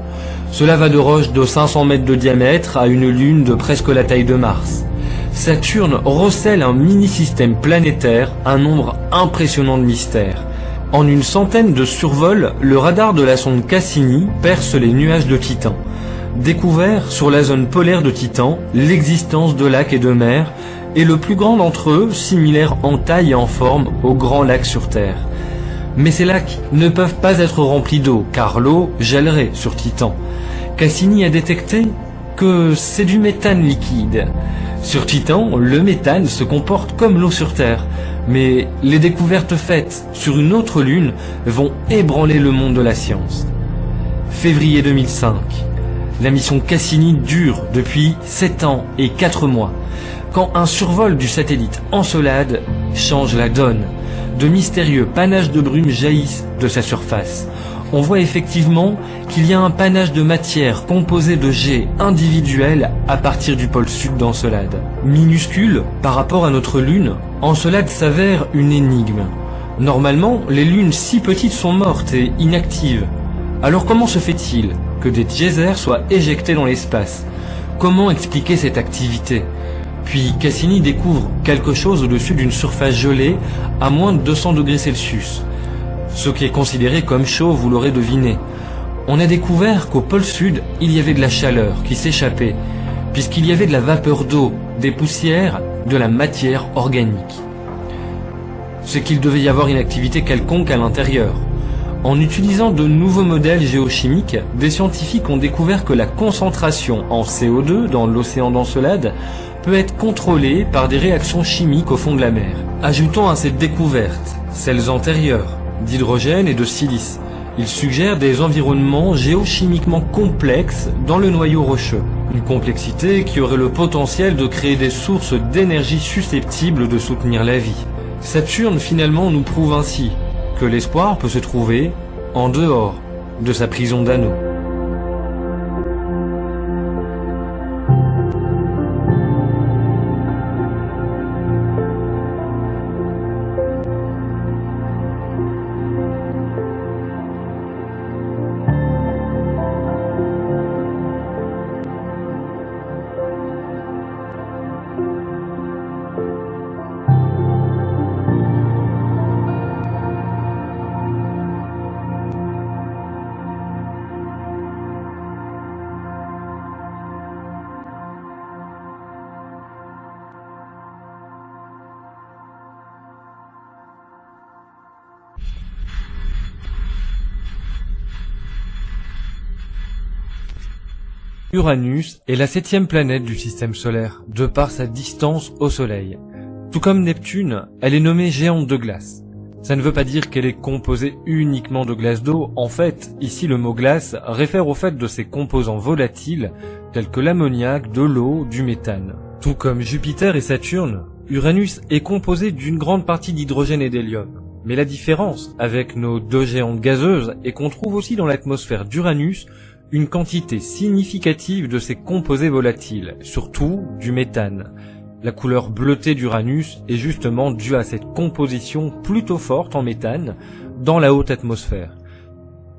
Cela va de roches de 500 mètres de diamètre à une lune de presque la taille de Mars. Saturne recèle un mini-système planétaire, un nombre impressionnant de mystères. En une centaine de survols, le radar de la sonde Cassini perce les nuages de Titan. Découvert sur la zone polaire de Titan, l'existence de lacs et de mers, et le plus grand d'entre eux, similaire en taille et en forme aux grands lacs sur Terre. Mais ces lacs ne peuvent pas être remplis d'eau, car l'eau gèlerait sur Titan. Cassini a détecté que c'est du méthane liquide. Sur Titan, le méthane se comporte comme l'eau sur Terre. Mais les découvertes faites sur une autre lune vont ébranler le monde de la science. Février 2005. La mission Cassini dure depuis 7 ans et 4 mois. Quand un survol du satellite Encelade change la donne, de mystérieux panaches de brume jaillissent de sa surface. On voit effectivement qu'il y a un panache de matière composé de jets individuels à partir du pôle sud d'Encelade. Minuscule par rapport à notre lune, Encelade s'avère une énigme. Normalement, les lunes si petites sont mortes et inactives. Alors comment se fait-il que des geysers soient éjectés dans l'espace? Comment expliquer cette activité? Puis Cassini découvre quelque chose au-dessus d'une surface gelée à moins de 200 degrés Celsius. Ce qui est considéré comme chaud, vous l'aurez deviné. On a découvert qu'au pôle sud, il y avait de la chaleur qui s'échappait, puisqu'il y avait de la vapeur d'eau, des poussières, de la matière organique. C'est qu'il devait y avoir une activité quelconque à l'intérieur. En utilisant de nouveaux modèles géochimiques, des scientifiques ont découvert que la concentration en CO2 dans l'océan d'Encelade peut être contrôlée par des réactions chimiques au fond de la mer. Ajoutons à cette découverte celles antérieures, d'hydrogène et de silice. Il suggère des environnements géochimiquement complexes dans le noyau rocheux. Une complexité qui aurait le potentiel de créer des sources d'énergie susceptibles de soutenir la vie. Saturne finalement nous prouve ainsi que l'espoir peut se trouver en dehors de sa prison d'anneaux. Uranus est la 7e planète du système solaire, de par sa distance au Soleil. Tout comme Neptune, elle est nommée géante de glace. Ça ne veut pas dire qu'elle est composée uniquement de glace d'eau. En fait, ici le mot glace réfère au fait de ses composants volatiles, tels que l'ammoniac, de l'eau, du méthane. Tout comme Jupiter et Saturne, Uranus est composé d'une grande partie d'hydrogène et d'hélium. Mais la différence avec nos deux géantes gazeuses est qu'on trouve aussi dans l'atmosphère d'Uranus une quantité significative de ces composés volatiles, surtout du méthane. La couleur bleutée d'Uranus est justement due à cette composition plutôt forte en méthane dans la haute atmosphère.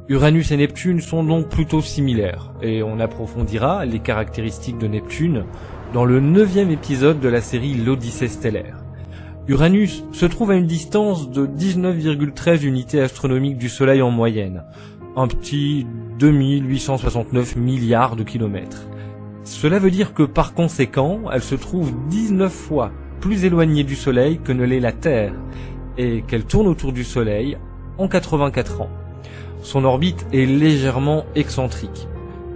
Uranus et Neptune sont donc plutôt similaires, et on approfondira les caractéristiques de Neptune dans le 9e épisode de la série L'Odyssée stellaire. Uranus se trouve à une distance de 19,13 unités astronomiques du Soleil en moyenne, un petit 2869 milliards de kilomètres. Cela veut dire que par conséquent, elle se trouve 19 fois plus éloignée du Soleil que ne l'est la Terre, et qu'elle tourne autour du Soleil en 84 ans. Son orbite est légèrement excentrique,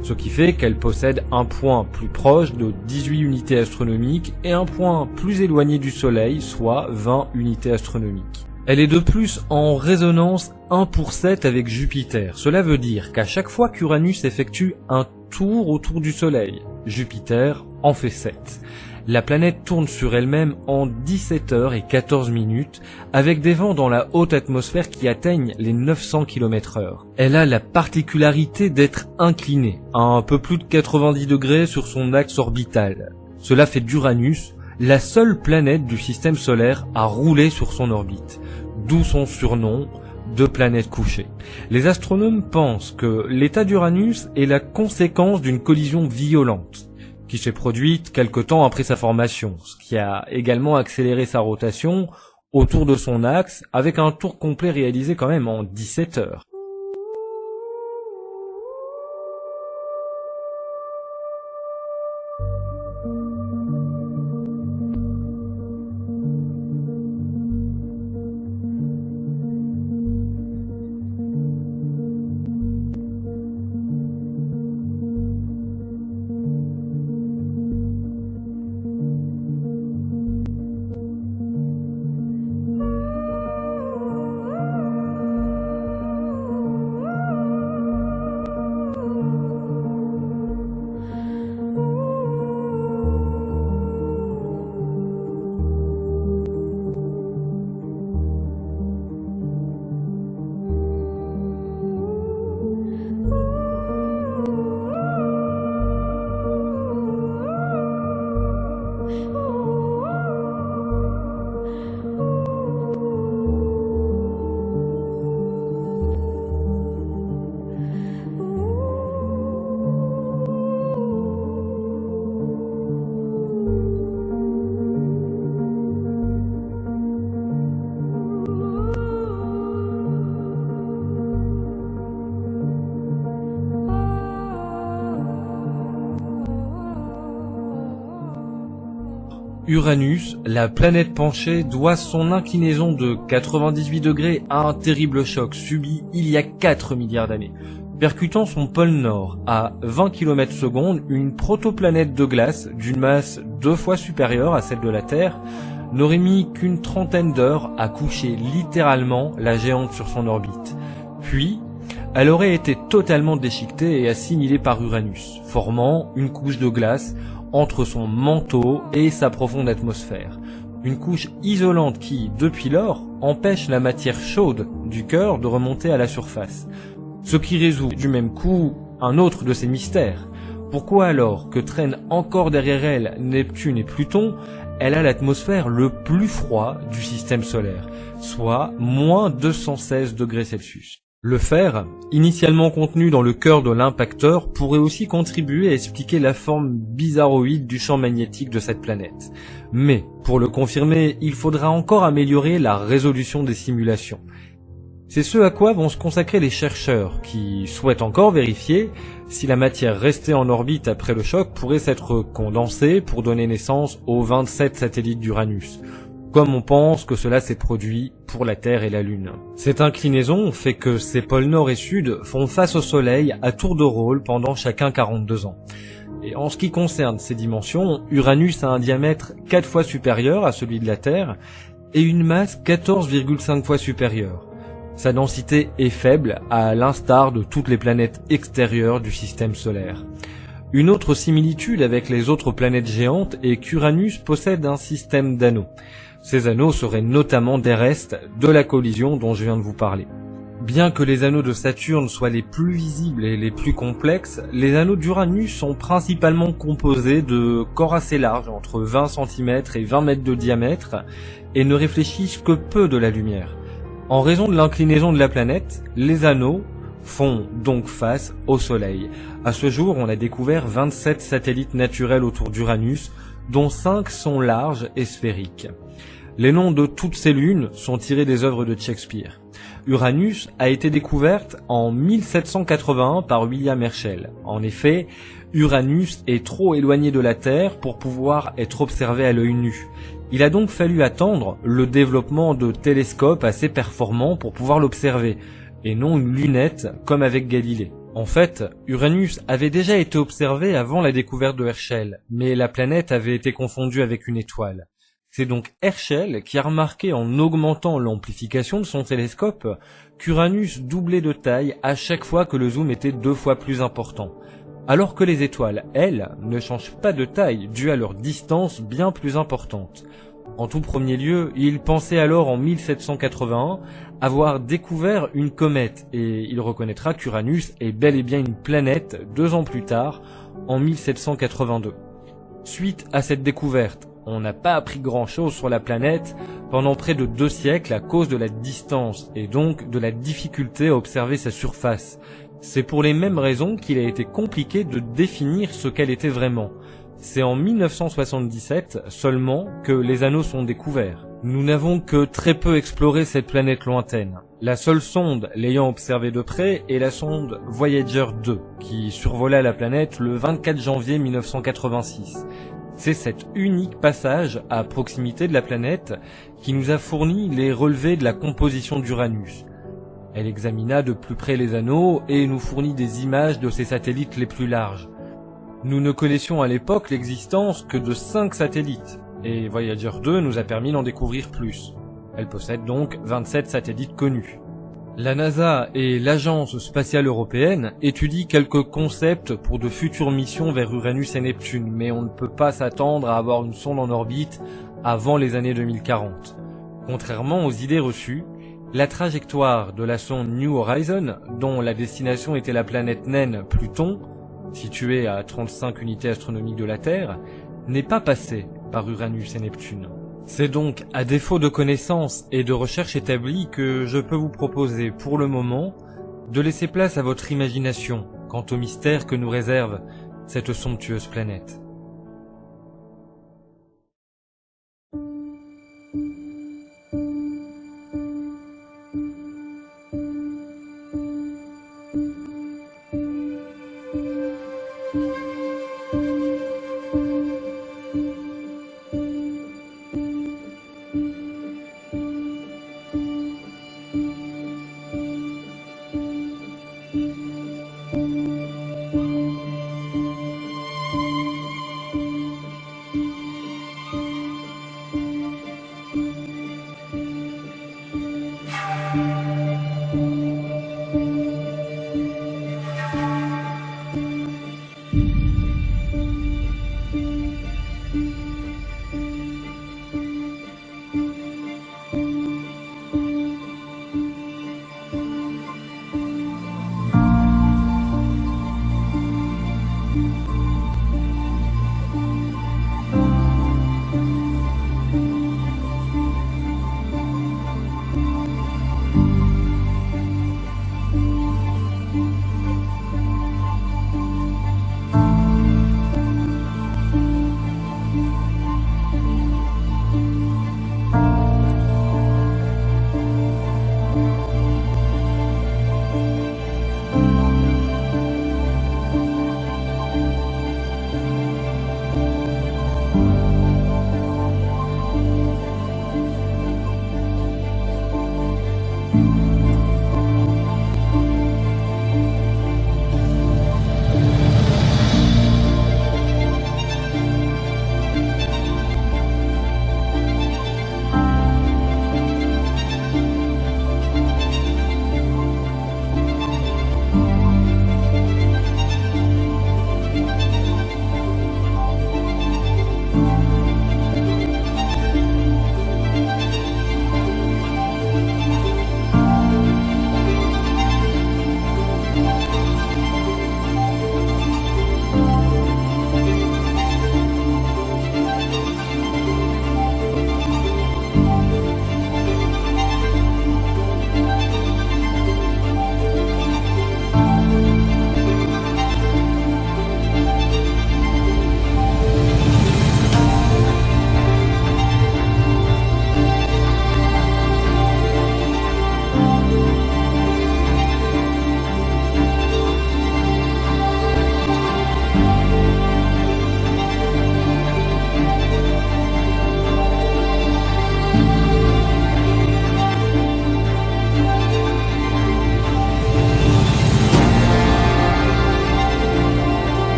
ce qui fait qu'elle possède un point plus proche de 18 unités astronomiques et un point plus éloigné du Soleil, soit 20 unités astronomiques. Elle est de plus en résonance 1/7 avec Jupiter. Cela veut dire qu'à chaque fois qu'Uranus effectue un tour autour du Soleil, Jupiter en fait 7. La planète tourne sur elle-même en 17 heures et 14 minutes, avec des vents dans la haute atmosphère qui atteignent les 900 km/h. Elle a la particularité d'être inclinée, à un peu plus de 90 degrés sur son axe orbital. Cela fait d'Uranus la seule planète du système solaire à rouler sur son orbite, d'où son surnom de planète couchée. Les astronomes pensent que l'état d'Uranus est la conséquence d'une collision violente qui s'est produite quelque temps après sa formation, ce qui a également accéléré sa rotation autour de son axe avec un tour complet réalisé quand même en 17 heures. Uranus, la planète penchée, doit son inclinaison de 98 degrés à un terrible choc subi il y a 4 milliards d'années. Percutant son pôle nord à 20 km/s, une protoplanète de glace d'une masse 2 fois supérieure à celle de la Terre n'aurait mis qu'une trentaine d'heures à coucher littéralement la géante sur son orbite. Puis, elle aurait été totalement déchiquetée et assimilée par Uranus, formant une couche de glace entre son manteau et sa profonde atmosphère. Une couche isolante qui, depuis lors, empêche la matière chaude du cœur de remonter à la surface. Ce qui résout du même coup un autre de ses mystères. Pourquoi alors que traînent encore derrière elle Neptune et Pluton, elle a l'atmosphère le plus froid du système solaire, soit moins 216 degrés Celsius. Le fer, initialement contenu dans le cœur de l'impacteur, pourrait aussi contribuer à expliquer la forme bizarroïde du champ magnétique de cette planète. Mais, pour le confirmer, il faudra encore améliorer la résolution des simulations. C'est ce à quoi vont se consacrer les chercheurs, qui souhaitent encore vérifier si la matière restée en orbite après le choc pourrait s'être condensée pour donner naissance aux 27 satellites d'Uranus, comme on pense que cela s'est produit pour la Terre et la Lune. Cette inclinaison fait que ses pôles nord et sud font face au Soleil à tour de rôle pendant chacun 42 ans. Et en ce qui concerne ses dimensions, Uranus a un diamètre 4 fois supérieur à celui de la Terre et une masse 14,5 fois supérieure. Sa densité est faible, à l'instar de toutes les planètes extérieures du système solaire. Une autre similitude avec les autres planètes géantes est qu'Uranus possède un système d'anneaux. Ces anneaux seraient notamment des restes de la collision dont je viens de vous parler. Bien que les anneaux de Saturne soient les plus visibles et les plus complexes, les anneaux d'Uranus sont principalement composés de corps assez larges, entre 20 cm et 20 mètres de diamètre, et ne réfléchissent que peu de la lumière. En raison de l'inclinaison de la planète, les anneaux font donc face au Soleil. À ce jour, on a découvert 27 satellites naturels autour d'Uranus, dont 5 sont larges et sphériques. Les noms de toutes ces lunes sont tirés des œuvres de Shakespeare. Uranus a été découverte en 1781 par William Herschel. En effet, Uranus est trop éloigné de la Terre pour pouvoir être observé à l'œil nu. Il a donc fallu attendre le développement de télescopes assez performants pour pouvoir l'observer, et non une lunette comme avec Galilée. En fait, Uranus avait déjà été observé avant la découverte de Herschel, mais la planète avait été confondue avec une étoile. C'est donc Herschel qui a remarqué en augmentant l'amplification de son télescope qu'Uranus doublait de taille à chaque fois que le zoom était 2 fois plus important. Alors que les étoiles, elles, ne changent pas de taille due à leur distance bien plus importante. En tout premier lieu, il pensait alors en 1781 avoir découvert une comète et il reconnaîtra qu'Uranus est bel et bien une planète 2 ans plus tard, en 1782. Suite à cette découverte, on n'a pas appris grand-chose sur la planète pendant près de 2 siècles à cause de la distance et donc de la difficulté à observer sa surface. C'est pour les mêmes raisons qu'il a été compliqué de définir ce qu'elle était vraiment. C'est en 1977 seulement que les anneaux sont découverts. Nous n'avons que très peu exploré cette planète lointaine. La seule sonde l'ayant observée de près est la sonde Voyager 2, qui survola la planète le 24 janvier 1986. C'est cet unique passage à proximité de la planète qui nous a fourni les relevés de la composition d'Uranus. Elle examina de plus près les anneaux et nous fournit des images de ses satellites les plus larges. Nous ne connaissions à l'époque l'existence que de 5 satellites, et Voyager 2 nous a permis d'en découvrir plus. Elle possède donc 27 satellites connus. La NASA et l'Agence spatiale européenne étudient quelques concepts pour de futures missions vers Uranus et Neptune, mais on ne peut pas s'attendre à avoir une sonde en orbite avant les années 2040. Contrairement aux idées reçues, la trajectoire de la sonde New Horizon, dont la destination était la planète naine Pluton, située à 35 unités astronomiques de la Terre, n'est pas passée par Uranus et Neptune. C'est donc à défaut de connaissances et de recherches établies que je peux vous proposer pour le moment de laisser place à votre imagination quant au mystère que nous réserve cette somptueuse planète.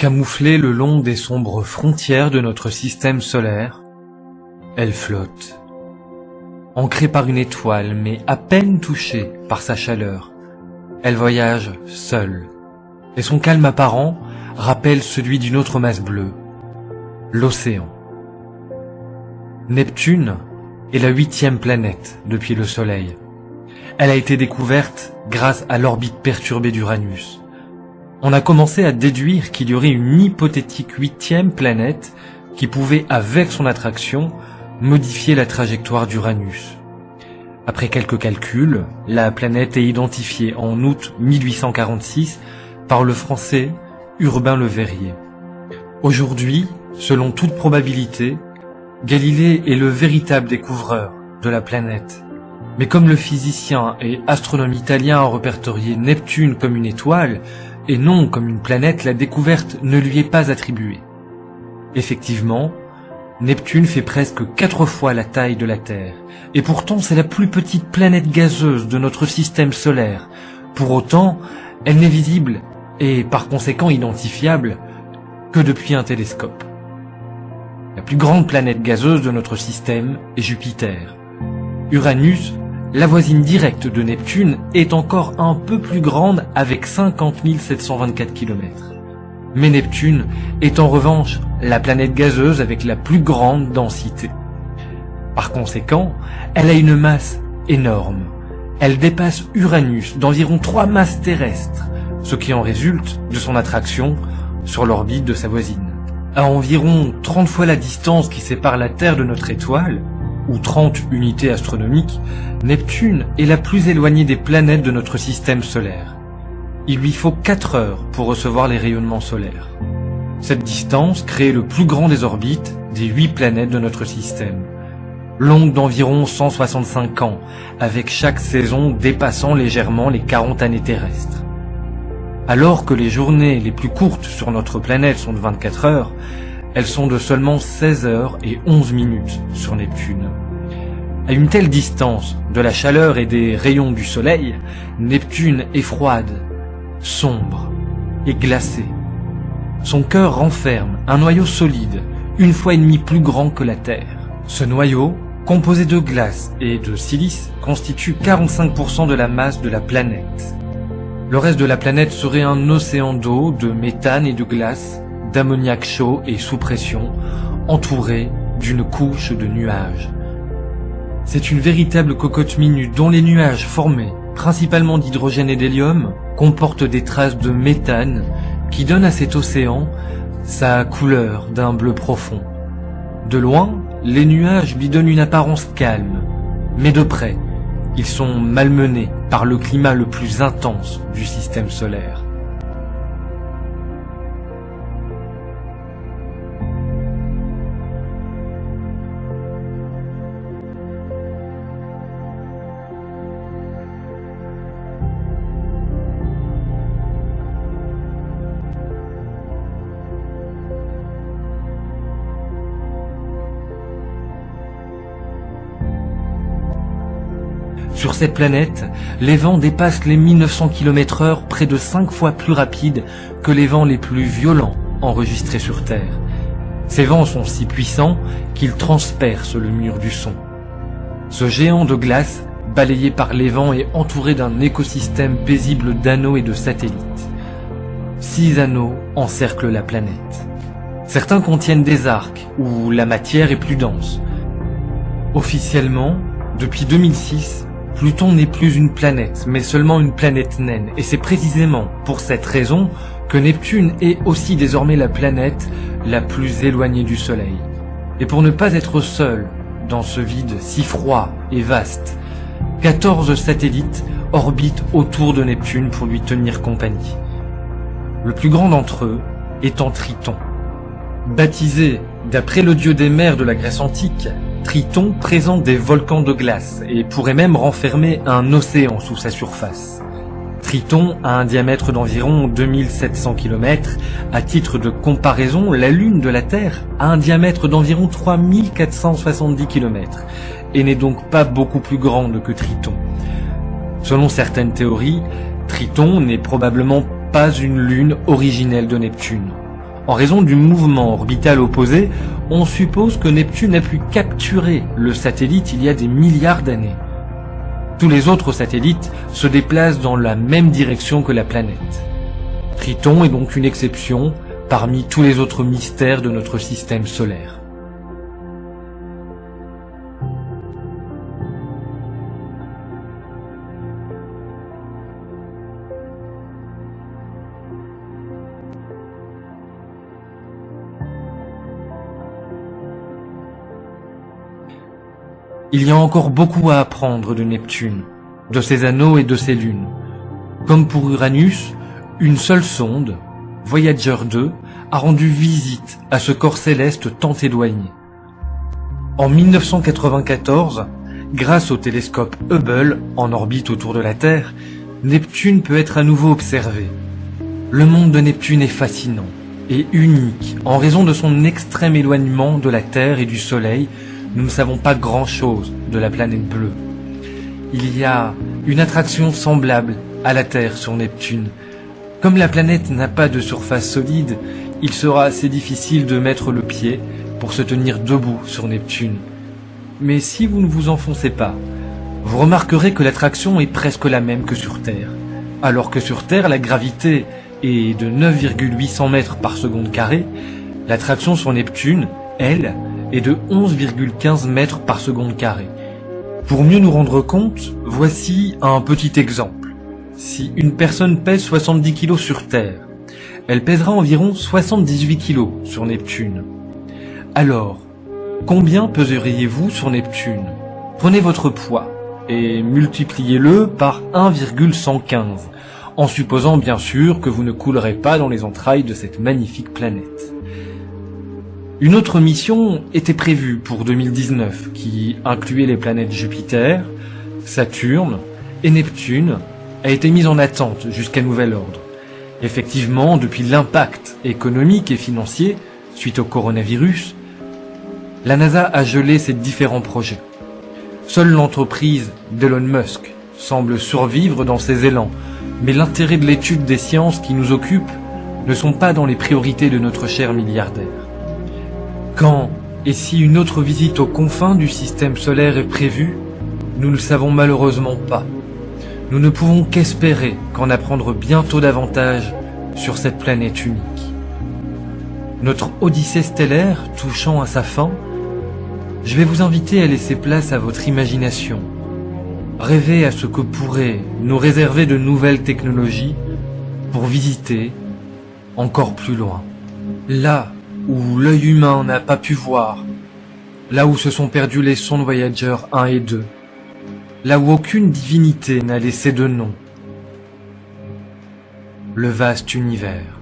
Camouflée le long des sombres frontières de notre système solaire, elle flotte. Ancrée par une étoile, mais à peine touchée par sa chaleur, elle voyage seule, et son calme apparent rappelle celui d'une autre masse bleue, l'océan. Neptune est la 8e planète depuis le Soleil. Elle a été découverte grâce à l'orbite perturbée d'Uranus. On a commencé à déduire qu'il y aurait une hypothétique 8e planète qui pouvait, avec son attraction, modifier la trajectoire d'Uranus. Après quelques calculs, la planète est identifiée en août 1846 par le français Urbain Le Verrier. Aujourd'hui, selon toute probabilité, Galilée est le véritable découvreur de la planète. Mais comme le physicien et astronome italien a répertorié Neptune comme une étoile, et non comme une planète, la découverte ne lui est pas attribuée. Effectivement, Neptune fait presque 4 fois la taille de la Terre, et pourtant c'est la plus petite planète gazeuse de notre système solaire. Pour autant, elle n'est visible, et par conséquent identifiable, que depuis un télescope. La plus grande planète gazeuse de notre système est Jupiter. Uranus, la voisine directe de Neptune, est encore un peu plus grande avec 50 724 km. Mais Neptune est en revanche la planète gazeuse avec la plus grande densité. Par conséquent, elle a une masse énorme. Elle dépasse Uranus d'environ 3 masses terrestres, ce qui en résulte de son attraction sur l'orbite de sa voisine. À environ 30 fois la distance qui sépare la Terre de notre étoile, ou 30 unités astronomiques, Neptune est la plus éloignée des planètes de notre système solaire. Il lui faut 4 heures pour recevoir les rayonnements solaires. Cette distance crée le plus grand des orbites des 8 planètes de notre système, longue d'environ 165 ans, avec chaque saison dépassant légèrement les 40 années terrestres. Alors que les journées les plus courtes sur notre planète sont de 24 heures, elles sont de seulement 16 heures et 11 minutes sur Neptune. À une telle distance de la chaleur et des rayons du Soleil, Neptune est froide, sombre et glacée. Son cœur renferme un noyau solide, 1,5 fois plus grand que la Terre. Ce noyau, composé de glace et de silice, constitue 45% de la masse de la planète. Le reste de la planète serait un océan d'eau, de méthane et de glace, d'ammoniac chaud et sous pression, entouré d'une couche de nuages. C'est une véritable cocotte minute dont les nuages formés, principalement d'hydrogène et d'hélium, comportent des traces de méthane qui donnent à cet océan sa couleur d'un bleu profond. De loin, les nuages lui donnent une apparence calme, mais de près, ils sont malmenés par le climat le plus intense du système solaire. Sur cette planète, les vents dépassent les 1900 km/h, près de 5 fois plus rapides que les vents les plus violents enregistrés sur Terre. Ces vents sont si puissants qu'ils transpercent le mur du son. Ce géant de glace, balayé par les vents, est entouré d'un écosystème paisible d'anneaux et de satellites. 6 anneaux encerclent la planète. Certains contiennent des arcs, où la matière est plus dense. Officiellement, depuis 2006, Pluton n'est plus une planète, mais seulement une planète naine, et c'est précisément pour cette raison que Neptune est aussi désormais la planète la plus éloignée du Soleil. Et pour ne pas être seul dans ce vide si froid et vaste, 14 satellites orbitent autour de Neptune pour lui tenir compagnie. Le plus grand d'entre eux étant Triton. Baptisé d'après le dieu des mers de la Grèce antique, Triton présente des volcans de glace et pourrait même renfermer un océan sous sa surface. Triton a un diamètre d'environ 2700 km. À titre de comparaison, la Lune de la Terre a un diamètre d'environ 3470 km et n'est donc pas beaucoup plus grande que Triton. Selon certaines théories, Triton n'est probablement pas une lune originelle de Neptune. En raison du mouvement orbital opposé, on suppose que Neptune a pu capturer le satellite il y a des milliards d'années. Tous les autres satellites se déplacent dans la même direction que la planète. Triton est donc une exception parmi tous les autres mystères de notre système solaire. Il y a encore beaucoup à apprendre de Neptune, de ses anneaux et de ses lunes. Comme pour Uranus, une seule sonde, Voyager 2, a rendu visite à ce corps céleste tant éloigné. En 1994, grâce au télescope Hubble en orbite autour de la Terre, Neptune peut être à nouveau observé. Le monde de Neptune est fascinant et unique en raison de son extrême éloignement de la Terre et du Soleil. Nous ne savons pas grand-chose de la planète bleue. Il y a une attraction semblable à la Terre sur Neptune. Comme la planète n'a pas de surface solide, il sera assez difficile de mettre le pied pour se tenir debout sur Neptune. Mais si vous ne vous enfoncez pas, vous remarquerez que l'attraction est presque la même que sur Terre. Alors que sur Terre, la gravité est de 9,800 mètres par seconde carrée, l'attraction sur Neptune, elle, est de 11,15 mètres par seconde carrée. Pour mieux nous rendre compte, voici un petit exemple. Si une personne pèse 70 kg sur Terre, elle pèsera environ 78 kg sur Neptune. Alors, combien peseriez-vous sur Neptune? Prenez votre poids et multipliez-le par 1,115, en supposant bien sûr que vous ne coulerez pas dans les entrailles de cette magnifique planète. Une autre mission était prévue pour 2019 qui incluait les planètes Jupiter, Saturne et Neptune, a été mise en attente jusqu'à nouvel ordre. Effectivement, depuis l'impact économique et financier suite au coronavirus, la NASA a gelé ses différents projets. Seule l'entreprise d'Elon Musk semble survivre dans ses élans, mais l'intérêt de l'étude des sciences qui nous occupent ne sont pas dans les priorités de notre cher milliardaire. Quand et si une autre visite aux confins du système solaire est prévue, nous ne le savons malheureusement pas. Nous ne pouvons qu'espérer qu'en apprendre bientôt davantage sur cette planète unique. Notre odyssée stellaire touchant à sa fin, je vais vous inviter à laisser place à votre imagination. Rêvez à ce que pourraient nous réserver de nouvelles technologies pour visiter encore plus loin. Là où l'œil humain n'a pas pu voir, là où se sont perdus les sondes Voyager 1 et 2, là où aucune divinité n'a laissé de nom, le vaste univers.